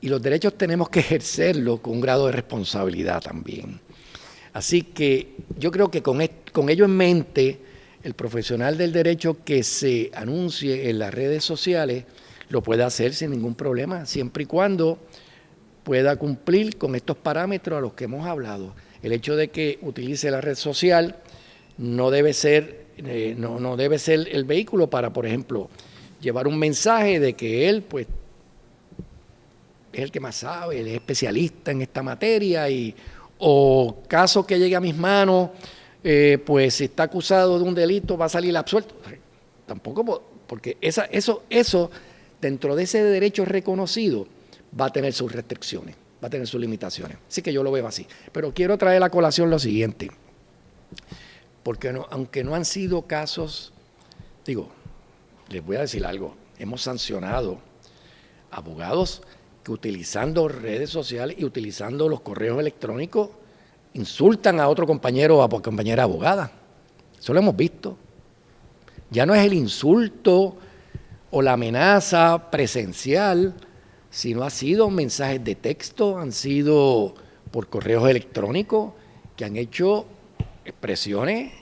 Y los derechos tenemos que ejercerlos con un grado de responsabilidad también. Así que yo creo que con ello en mente, el profesional del derecho que se anuncie en las redes sociales lo puede hacer sin ningún problema, siempre y cuando pueda cumplir con estos parámetros a los que hemos hablado. El hecho de que utilice la red social no debe ser el vehículo para, por ejemplo, llevar un mensaje de que él pues es el que más sabe, él es especialista en esta materia, o caso que llegue a mis manos, pues si está acusado de un delito va a salir absuelto. Tampoco, porque eso dentro de ese derecho reconocido va a tener sus restricciones, va a tener sus limitaciones. Así que yo lo veo así. Pero quiero traer a colación lo siguiente, porque aunque no han sido casos, les voy a decir algo, hemos sancionado abogados que utilizando redes sociales y utilizando los correos electrónicos insultan a otro compañero o a compañera abogada. Eso lo hemos visto. Ya no es el insulto o la amenaza presencial, sino ha sido mensajes de texto, han sido por correos electrónicos que han hecho expresiones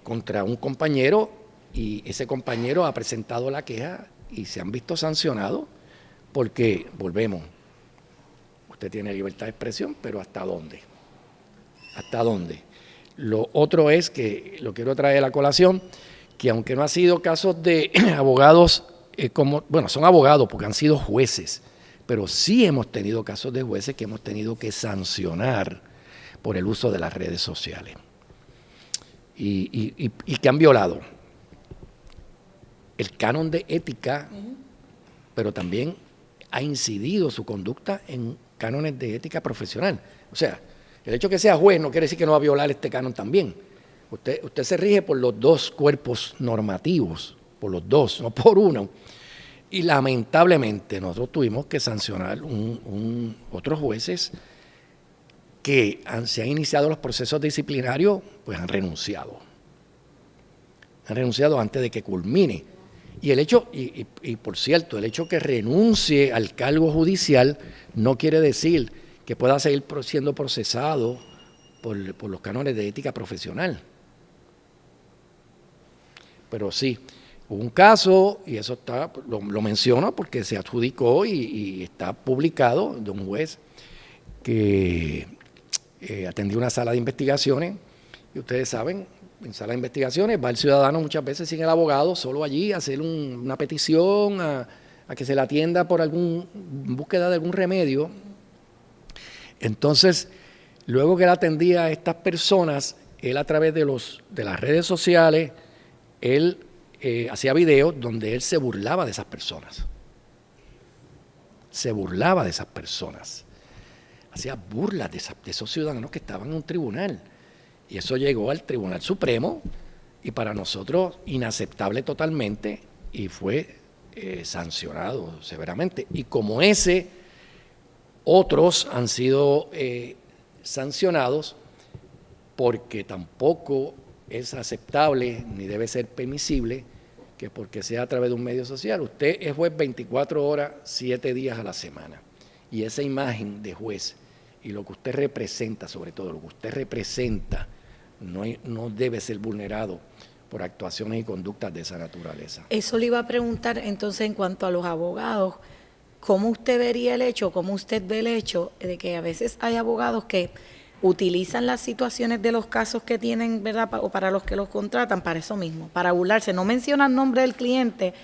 contra un compañero y ese compañero ha presentado la queja y se han visto sancionados porque, volvemos, usted tiene libertad de expresión, pero ¿hasta dónde? ¿Hasta dónde? Lo otro es que, lo quiero traer a la colación, que aunque no ha sido casos de abogados, son abogados porque han sido jueces, pero sí hemos tenido casos de jueces que hemos tenido que sancionar por el uso de las redes sociales y que han violado el canon de ética, pero también ha incidido su conducta en cánones de ética profesional. O sea, el hecho de que sea juez no quiere decir que no va a violar este canon también. Usted se rige por los dos cuerpos normativos, por los dos, no por uno. Y lamentablemente nosotros tuvimos que sancionar otros jueces que se han iniciado los procesos disciplinarios, pues han renunciado. Han renunciado antes de que culmine. Y el hecho, y por cierto, el hecho que renuncie al cargo judicial no quiere decir que pueda seguir siendo procesado por los cánones de ética profesional. Pero sí, hubo un caso, y eso lo menciono porque se adjudicó y está publicado, de un juez que atendió una sala de investigaciones, y ustedes saben, en sala de investigaciones va el ciudadano muchas veces sin el abogado, solo allí a hacer una petición, a que se le atienda por búsqueda de algún remedio. Entonces, luego que él atendía a estas personas, él a través de las redes sociales, él hacía videos donde él se burlaba de esas personas. Se burlaba de esas personas. Hacía burlas de esos ciudadanos que estaban en un tribunal. Y eso llegó al Tribunal Supremo y para nosotros inaceptable totalmente y fue sancionado severamente. Y como otros han sido sancionados porque tampoco es aceptable ni debe ser permisible que porque sea a través de un medio social. Usted es juez 24 horas, 7 días a la semana. Y esa imagen de juez y lo que usted representa, sobre todo lo que usted representa, no debe ser vulnerado por actuaciones y conductas de esa naturaleza. Eso le iba a preguntar entonces en cuanto a los abogados, ¿cómo usted vería el hecho, cómo usted ve el hecho de que a veces hay abogados que utilizan las situaciones de los casos que tienen, ¿verdad?, o para los que los contratan para eso mismo, para burlarse? No mencionan nombre del cliente,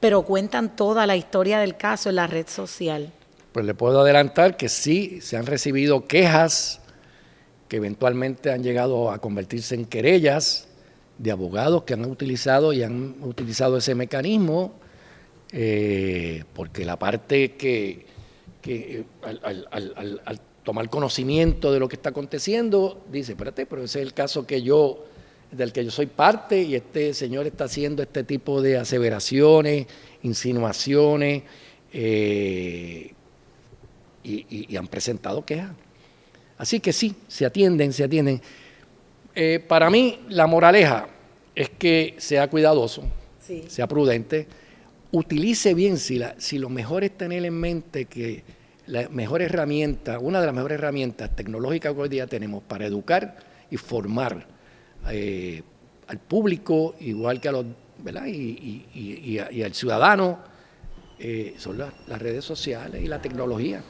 pero cuentan toda la historia del caso en la red social. Pues le puedo adelantar que sí, se han recibido quejas que eventualmente han llegado a convertirse en querellas de abogados que han utilizado ese mecanismo, porque la parte que al tomar conocimiento de lo que está aconteciendo, dice, espérate, pero ese es el caso del que yo soy parte y este señor está haciendo este tipo de aseveraciones, insinuaciones, y han presentado quejas. Así que sí, se atienden. Para mí, la moraleja es que sea cuidadoso, sí, sea prudente, utilice bien, si lo mejor es tener en mente que la mejor herramienta, una de las mejores herramientas tecnológicas que hoy día tenemos para educar y formar al público, igual que a los, ¿verdad?, y al ciudadano, son las redes sociales y la tecnología.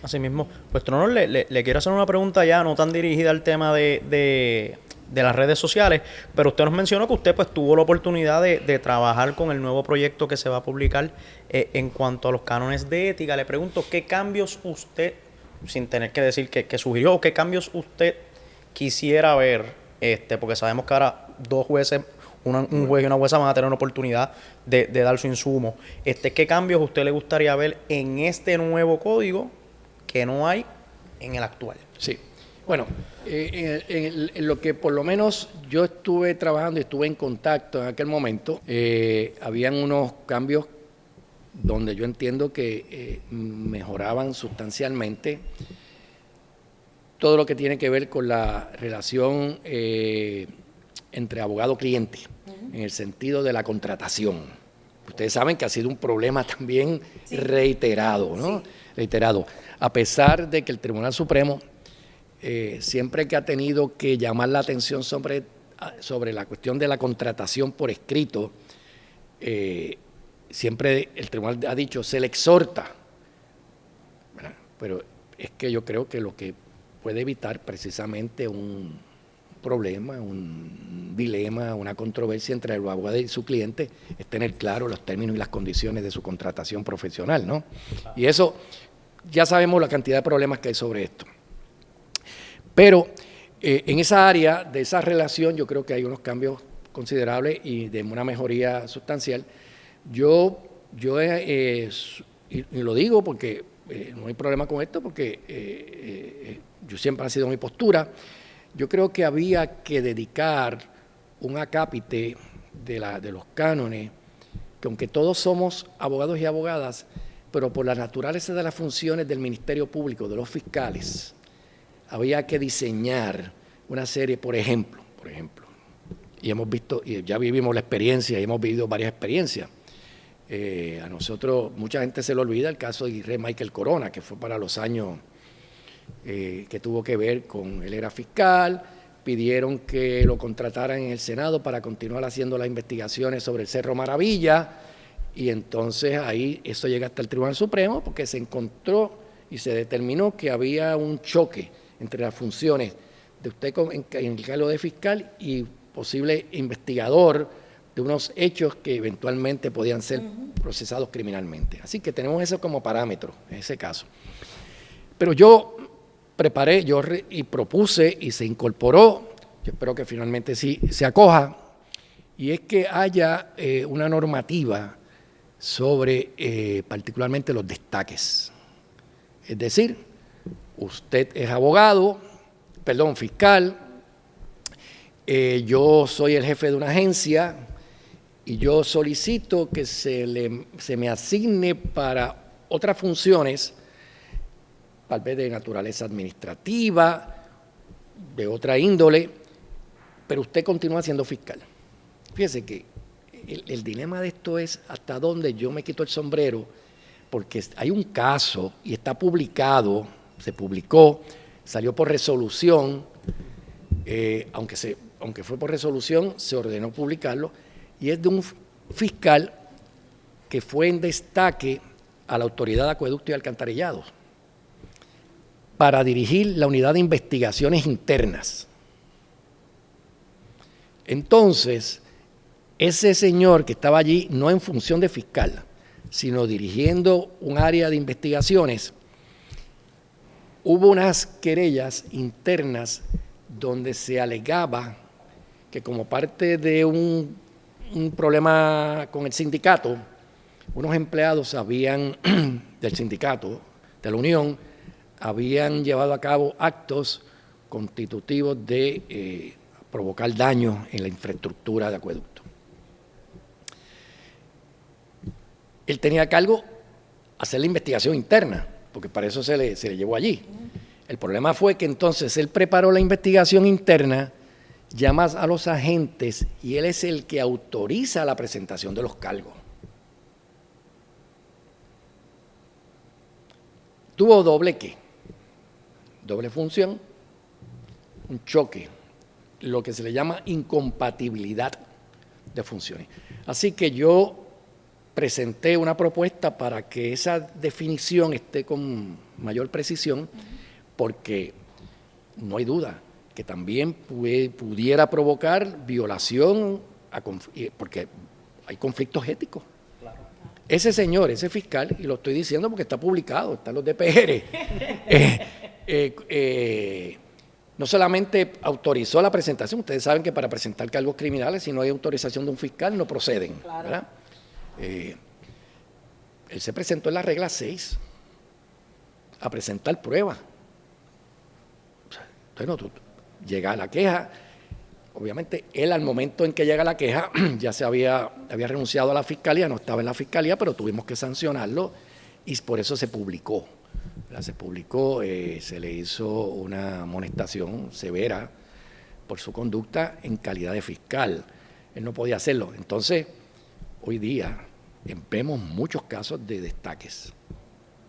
Así mismo, pues Tronor, le quiero hacer una pregunta ya no tan dirigida al tema de de las redes sociales, pero usted nos mencionó que usted pues tuvo la oportunidad de trabajar con el nuevo proyecto que se va a publicar en cuanto a los cánones de ética. Le pregunto, ¿qué cambios usted, sin tener que decir que sugirió, o qué cambios usted quisiera ver, porque sabemos que ahora dos jueces, un juez y una jueza van a tener una oportunidad de dar su insumo. ¿Qué cambios a usted le gustaría ver en este nuevo código que no hay en el actual? Sí. Bueno, en lo que por lo menos yo estuve trabajando y estuve en contacto en aquel momento, habían unos cambios donde yo entiendo que mejoraban sustancialmente todo lo que tiene que ver con la relación entre abogado-cliente, en el sentido de la contratación. Ustedes saben que ha sido un problema también reiterado, ¿no? Sí. Reiterado. A pesar de que el Tribunal Supremo, siempre que ha tenido que llamar la atención sobre la cuestión de la contratación por escrito, siempre el tribunal ha dicho, se le exhorta, ¿verdad? Pero es que yo creo que lo que puede evitar precisamente un problema, un dilema, una controversia entre el abogado y su cliente es tener claro los términos y las condiciones de su contratación profesional, ¿no? Y eso, ya sabemos la cantidad de problemas que hay sobre esto. Pero en esa área de esa relación yo creo que hay unos cambios considerables y de una mejoría sustancial. Yo y lo digo porque no hay problema con esto, porque yo siempre ha sido mi postura. Yo creo que había que dedicar un acápite de los cánones, que aunque todos somos abogados y abogadas, pero por la naturaleza de las funciones del Ministerio Público, de los fiscales, había que diseñar una serie, por ejemplo, y hemos visto, y ya vivimos la experiencia, y hemos vivido varias experiencias. A nosotros, mucha gente se le olvida el caso de Rey Michael Corona, que fue para los años que tuvo que ver con, él era fiscal, pidieron que lo contrataran en el Senado para continuar haciendo las investigaciones sobre el Cerro Maravilla, y entonces ahí eso llega hasta el Tribunal Supremo, porque se encontró y se determinó que había un choque entre las funciones de usted en el cargo de fiscal y posible investigador de unos hechos que eventualmente podían ser procesados criminalmente. Así que tenemos eso como parámetro en ese caso. Pero yo preparé, y propuse y se incorporó, yo espero que finalmente sí se acoja, y es que haya una normativa sobre particularmente los destaques. Es decir, usted es fiscal, yo soy el jefe de una agencia y yo solicito que se me asigne para otras funciones, tal vez de naturaleza administrativa, de otra índole, pero usted continúa siendo fiscal. Fíjese que el dilema de esto es hasta dónde yo me quito el sombrero, porque hay un caso y está publicado, se publicó, salió por resolución, aunque fue por resolución, se ordenó publicarlo, y es de un fiscal que fue en destaque a la Autoridad de Acueducto y Alcantarillado para dirigir la unidad de investigaciones internas. Entonces, ese señor que estaba allí, no en función de fiscal, sino dirigiendo un área de investigaciones, hubo unas querellas internas donde se alegaba que como parte de un problema con el sindicato, unos empleados del sindicato, de la Unión, habían llevado a cabo actos constitutivos de provocar daños en la infraestructura de acueducto. Él tenía a cargo hacer la investigación interna, porque para eso se le llevó allí. El problema fue que entonces él preparó la investigación interna, llama a los agentes y él es el que autoriza la presentación de los cargos. Tuvo doble función, un choque, lo que se le llama incompatibilidad de funciones. Así que yo presenté una propuesta para que esa definición esté con mayor precisión, porque no hay duda que también pudiera provocar violación, porque hay conflictos éticos. Claro. Ese señor, ese fiscal, y lo estoy diciendo porque está publicado, están los DPR, no solamente autorizó la presentación, ustedes saben que para presentar cargos criminales, si no hay autorización de un fiscal, no proceden. Claro. ¿Verdad? Él se presentó en la regla 6 a presentar pruebas. Entonces, no, llega la queja. Obviamente, él al momento en que llega la queja ya había renunciado a la fiscalía, no estaba en la fiscalía, pero tuvimos que sancionarlo y por eso se publicó. Se publicó, se le hizo una amonestación severa por su conducta en calidad de fiscal. Él no podía hacerlo. Entonces, hoy día vemos muchos casos de destaques.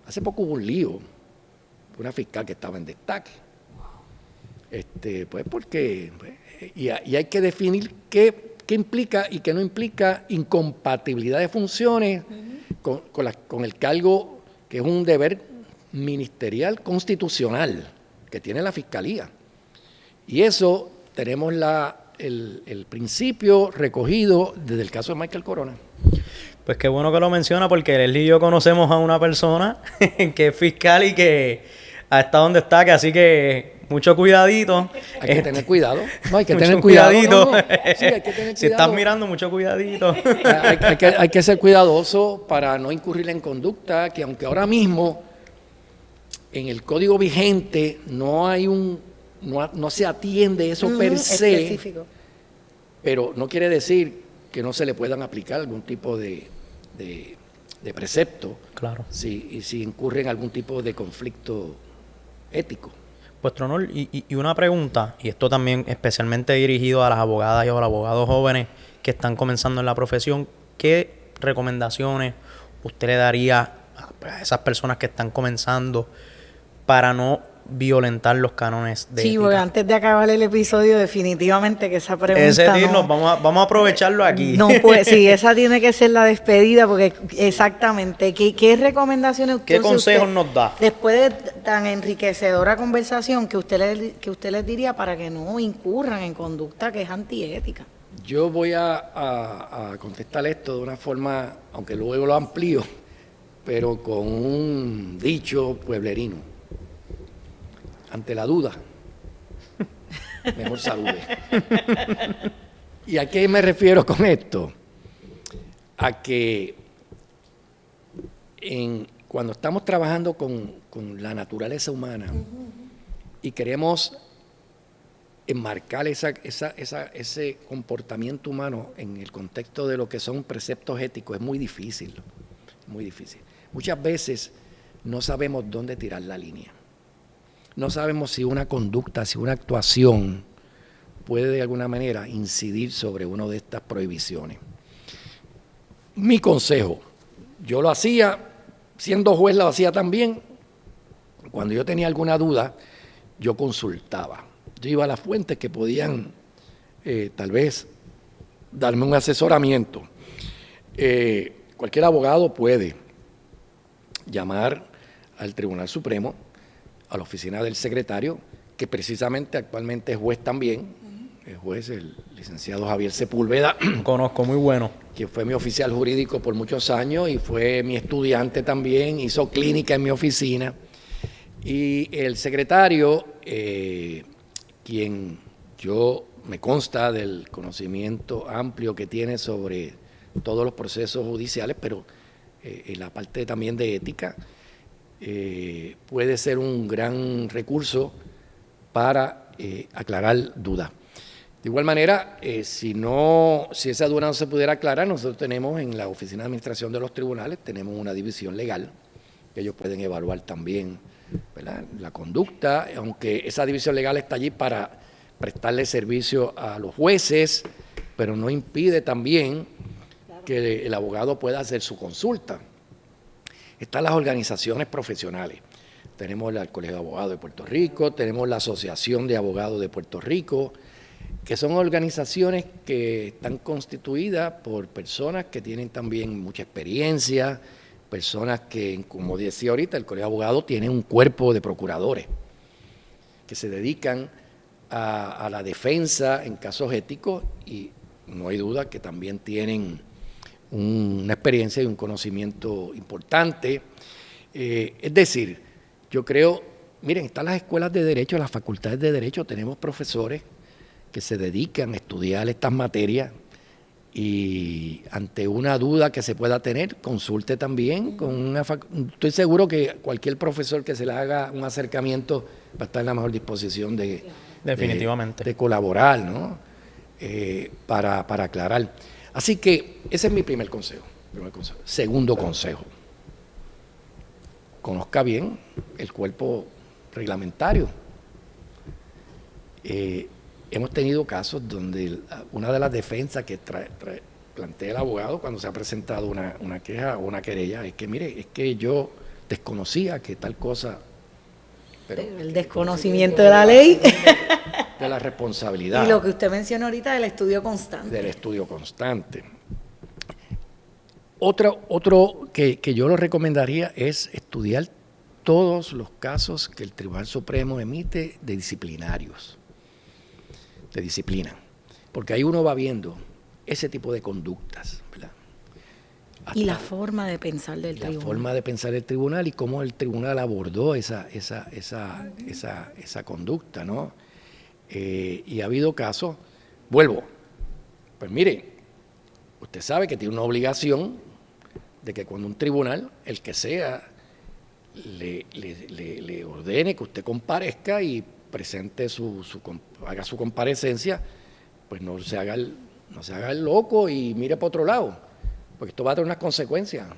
Hace poco hubo un lío, una fiscal que estaba en destaque. Pues porque y hay que definir qué implica y qué no implica incompatibilidad de funciones con el cargo, que es un deber ministerial constitucional que tiene la fiscalía. Y eso tenemos el principio recogido desde el caso de Michael Corona. Pues qué bueno que lo menciona, porque Leslie y yo conocemos a una persona que es fiscal y que ha estado en destaque, así que mucho cuidadito. Hay que tener cuidado. No, hay que mucho tener cuidado. Cuidadito. No. Sí, hay que tener cuidado. Si estás mirando, mucho cuidadito. Hay que ser cuidadoso para no incurrir en conducta que, aunque ahora mismo en el código vigente no se atiende eso per se, específico, pero no quiere decir que no se le puedan aplicar algún tipo de precepto, claro, si incurre en algún tipo de conflicto ético. Vuestro honor, y una pregunta, y esto también especialmente dirigido a las abogadas y a los abogados jóvenes que están comenzando en la profesión, ¿qué recomendaciones usted le daría a esas personas que están comenzando para no violentar los cánones de ética? Sí, porque antes de acabar el episodio, definitivamente que esa pregunta vamos a aprovecharlo aquí. No, pues sí, esa tiene que ser la despedida, porque exactamente, ¿qué recomendaciones ¿Qué consejos nos da? Después de tan enriquecedora conversación, que usted les diría para que no incurran en conducta que es antiética? Yo voy a contestar esto de una forma, aunque luego lo amplío, pero con un dicho pueblerino. Ante la duda, mejor salude. ¿Y a qué me refiero con esto? A que cuando estamos trabajando con la naturaleza humana y queremos enmarcar ese comportamiento humano en el contexto de lo que son preceptos éticos, es muy difícil, muy difícil. Muchas veces no sabemos dónde tirar la línea. No sabemos si una conducta, si una actuación puede de alguna manera incidir sobre una de estas prohibiciones. Mi consejo, yo lo hacía, siendo juez lo hacía también, cuando yo tenía alguna duda, yo consultaba. Yo iba a las fuentes que podían tal vez darme un asesoramiento. Cualquier abogado puede llamar al Tribunal Supremo, a la oficina del secretario, que precisamente actualmente es juez también, es juez, el licenciado Javier Sepúlveda. Conozco, muy bueno. Que fue mi oficial jurídico por muchos años y fue mi estudiante también, hizo clínica en mi oficina. Y el secretario, quien me consta del conocimiento amplio que tiene sobre todos los procesos judiciales, pero en la parte también de ética, puede ser un gran recurso para aclarar dudas. De igual manera, si esa duda no se pudiera aclarar, nosotros tenemos en la Oficina de Administración de los Tribunales, tenemos una división legal, que ellos pueden evaluar también, ¿verdad?, la conducta, aunque esa división legal está allí para prestarle servicio a los jueces, pero no impide también que el abogado pueda hacer su consulta. Están las organizaciones profesionales. Tenemos el Colegio de Abogados de Puerto Rico, tenemos la Asociación de Abogados de Puerto Rico, que son organizaciones que están constituidas por personas que tienen también mucha experiencia, personas que, como decía ahorita, el Colegio de Abogados tiene un cuerpo de procuradores que se dedican a la defensa en casos éticos y no hay duda que también tienen una experiencia y un conocimiento importante. Es decir, yo creo, miren, están las escuelas de Derecho, las facultades de Derecho, tenemos profesores que se dedican a estudiar estas materias y ante una duda que se pueda tener, consulte también con estoy seguro que cualquier profesor que se le haga un acercamiento va a estar en la mejor disposición definitivamente de colaborar, ¿no? Para aclarar. Así que ese es mi primer consejo. Segundo consejo, conozca bien el cuerpo reglamentario. Hemos tenido casos donde una de las defensas que plantea el abogado cuando se ha presentado una queja o una querella es que, mire, es que yo desconocía que tal cosa... Pero el desconocimiento de la ley. De la responsabilidad. Y lo que usted mencionó ahorita del estudio constante. Del estudio constante. Otro que yo lo recomendaría es estudiar todos los casos que el Tribunal Supremo emite de disciplinarios, de disciplina, porque ahí uno va viendo ese tipo de conductas, ¿verdad? Y la forma de pensar del tribunal. La forma de pensar del tribunal y cómo el tribunal abordó esa conducta, ¿no? Y ha habido casos, vuelvo, pues mire, usted sabe que tiene una obligación de que cuando un tribunal, el que sea, le ordene que usted comparezca y presente haga su comparecencia, pues no se haga el loco y mire para otro lado, porque esto va a tener unas consecuencias.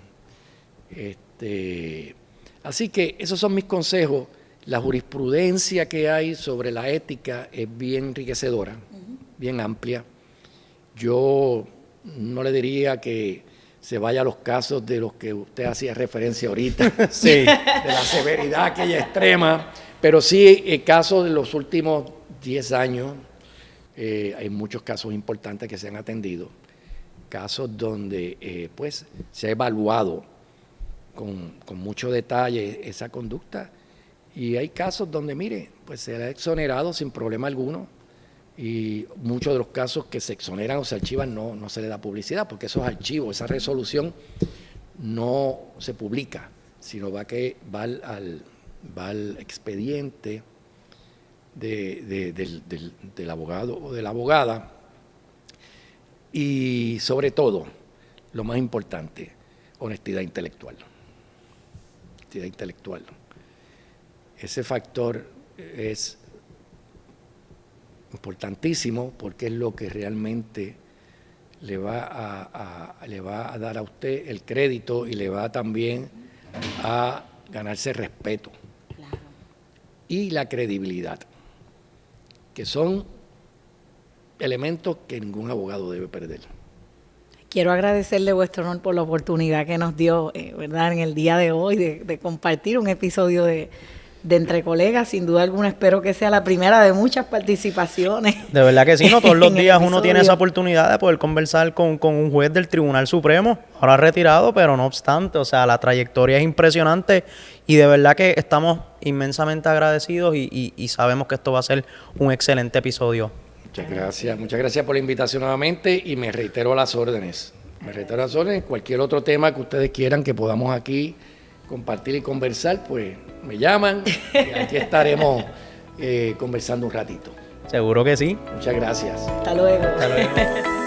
Así que esos son mis consejos. La jurisprudencia que hay sobre la ética es bien enriquecedora, bien amplia. Yo no le diría que se vaya a los casos de los que usted hacía referencia ahorita, sí, de la severidad aquella extrema, pero sí casos de los últimos 10 años, hay muchos casos importantes que se han atendido, casos donde pues se ha evaluado con mucho detalle esa conducta. Y hay casos donde, mire, pues se ha exonerado sin problema alguno y muchos de los casos que se exoneran o se archivan no se le da publicidad porque esos archivos, esa resolución no se publica, sino va al expediente del abogado o de la abogada. Y sobre todo, lo más importante, honestidad intelectual. Honestidad intelectual. Ese factor es importantísimo porque es lo que realmente le va a dar a usted el crédito y le va también a ganarse respeto. Claro. Y la credibilidad, que son elementos que ningún abogado debe perder. Quiero agradecerle, Vuestro Honor, por la oportunidad que nos dio, ¿verdad?, en el día de hoy de compartir un episodio de Entre Colegas. Sin duda alguna espero que sea la primera de muchas participaciones. De verdad que sí, no todos los días uno tiene esa oportunidad de poder conversar con un juez del Tribunal Supremo, ahora retirado, pero no obstante, o sea, la trayectoria es impresionante y de verdad que estamos inmensamente agradecidos y sabemos que esto va a ser un excelente episodio. Muchas gracias por la invitación nuevamente y me reitero a las órdenes. Cualquier otro tema que ustedes quieran que podamos aquí compartir y conversar, pues me llaman y aquí estaremos conversando un ratito. Seguro que sí. Muchas gracias. Hasta luego. Hasta luego.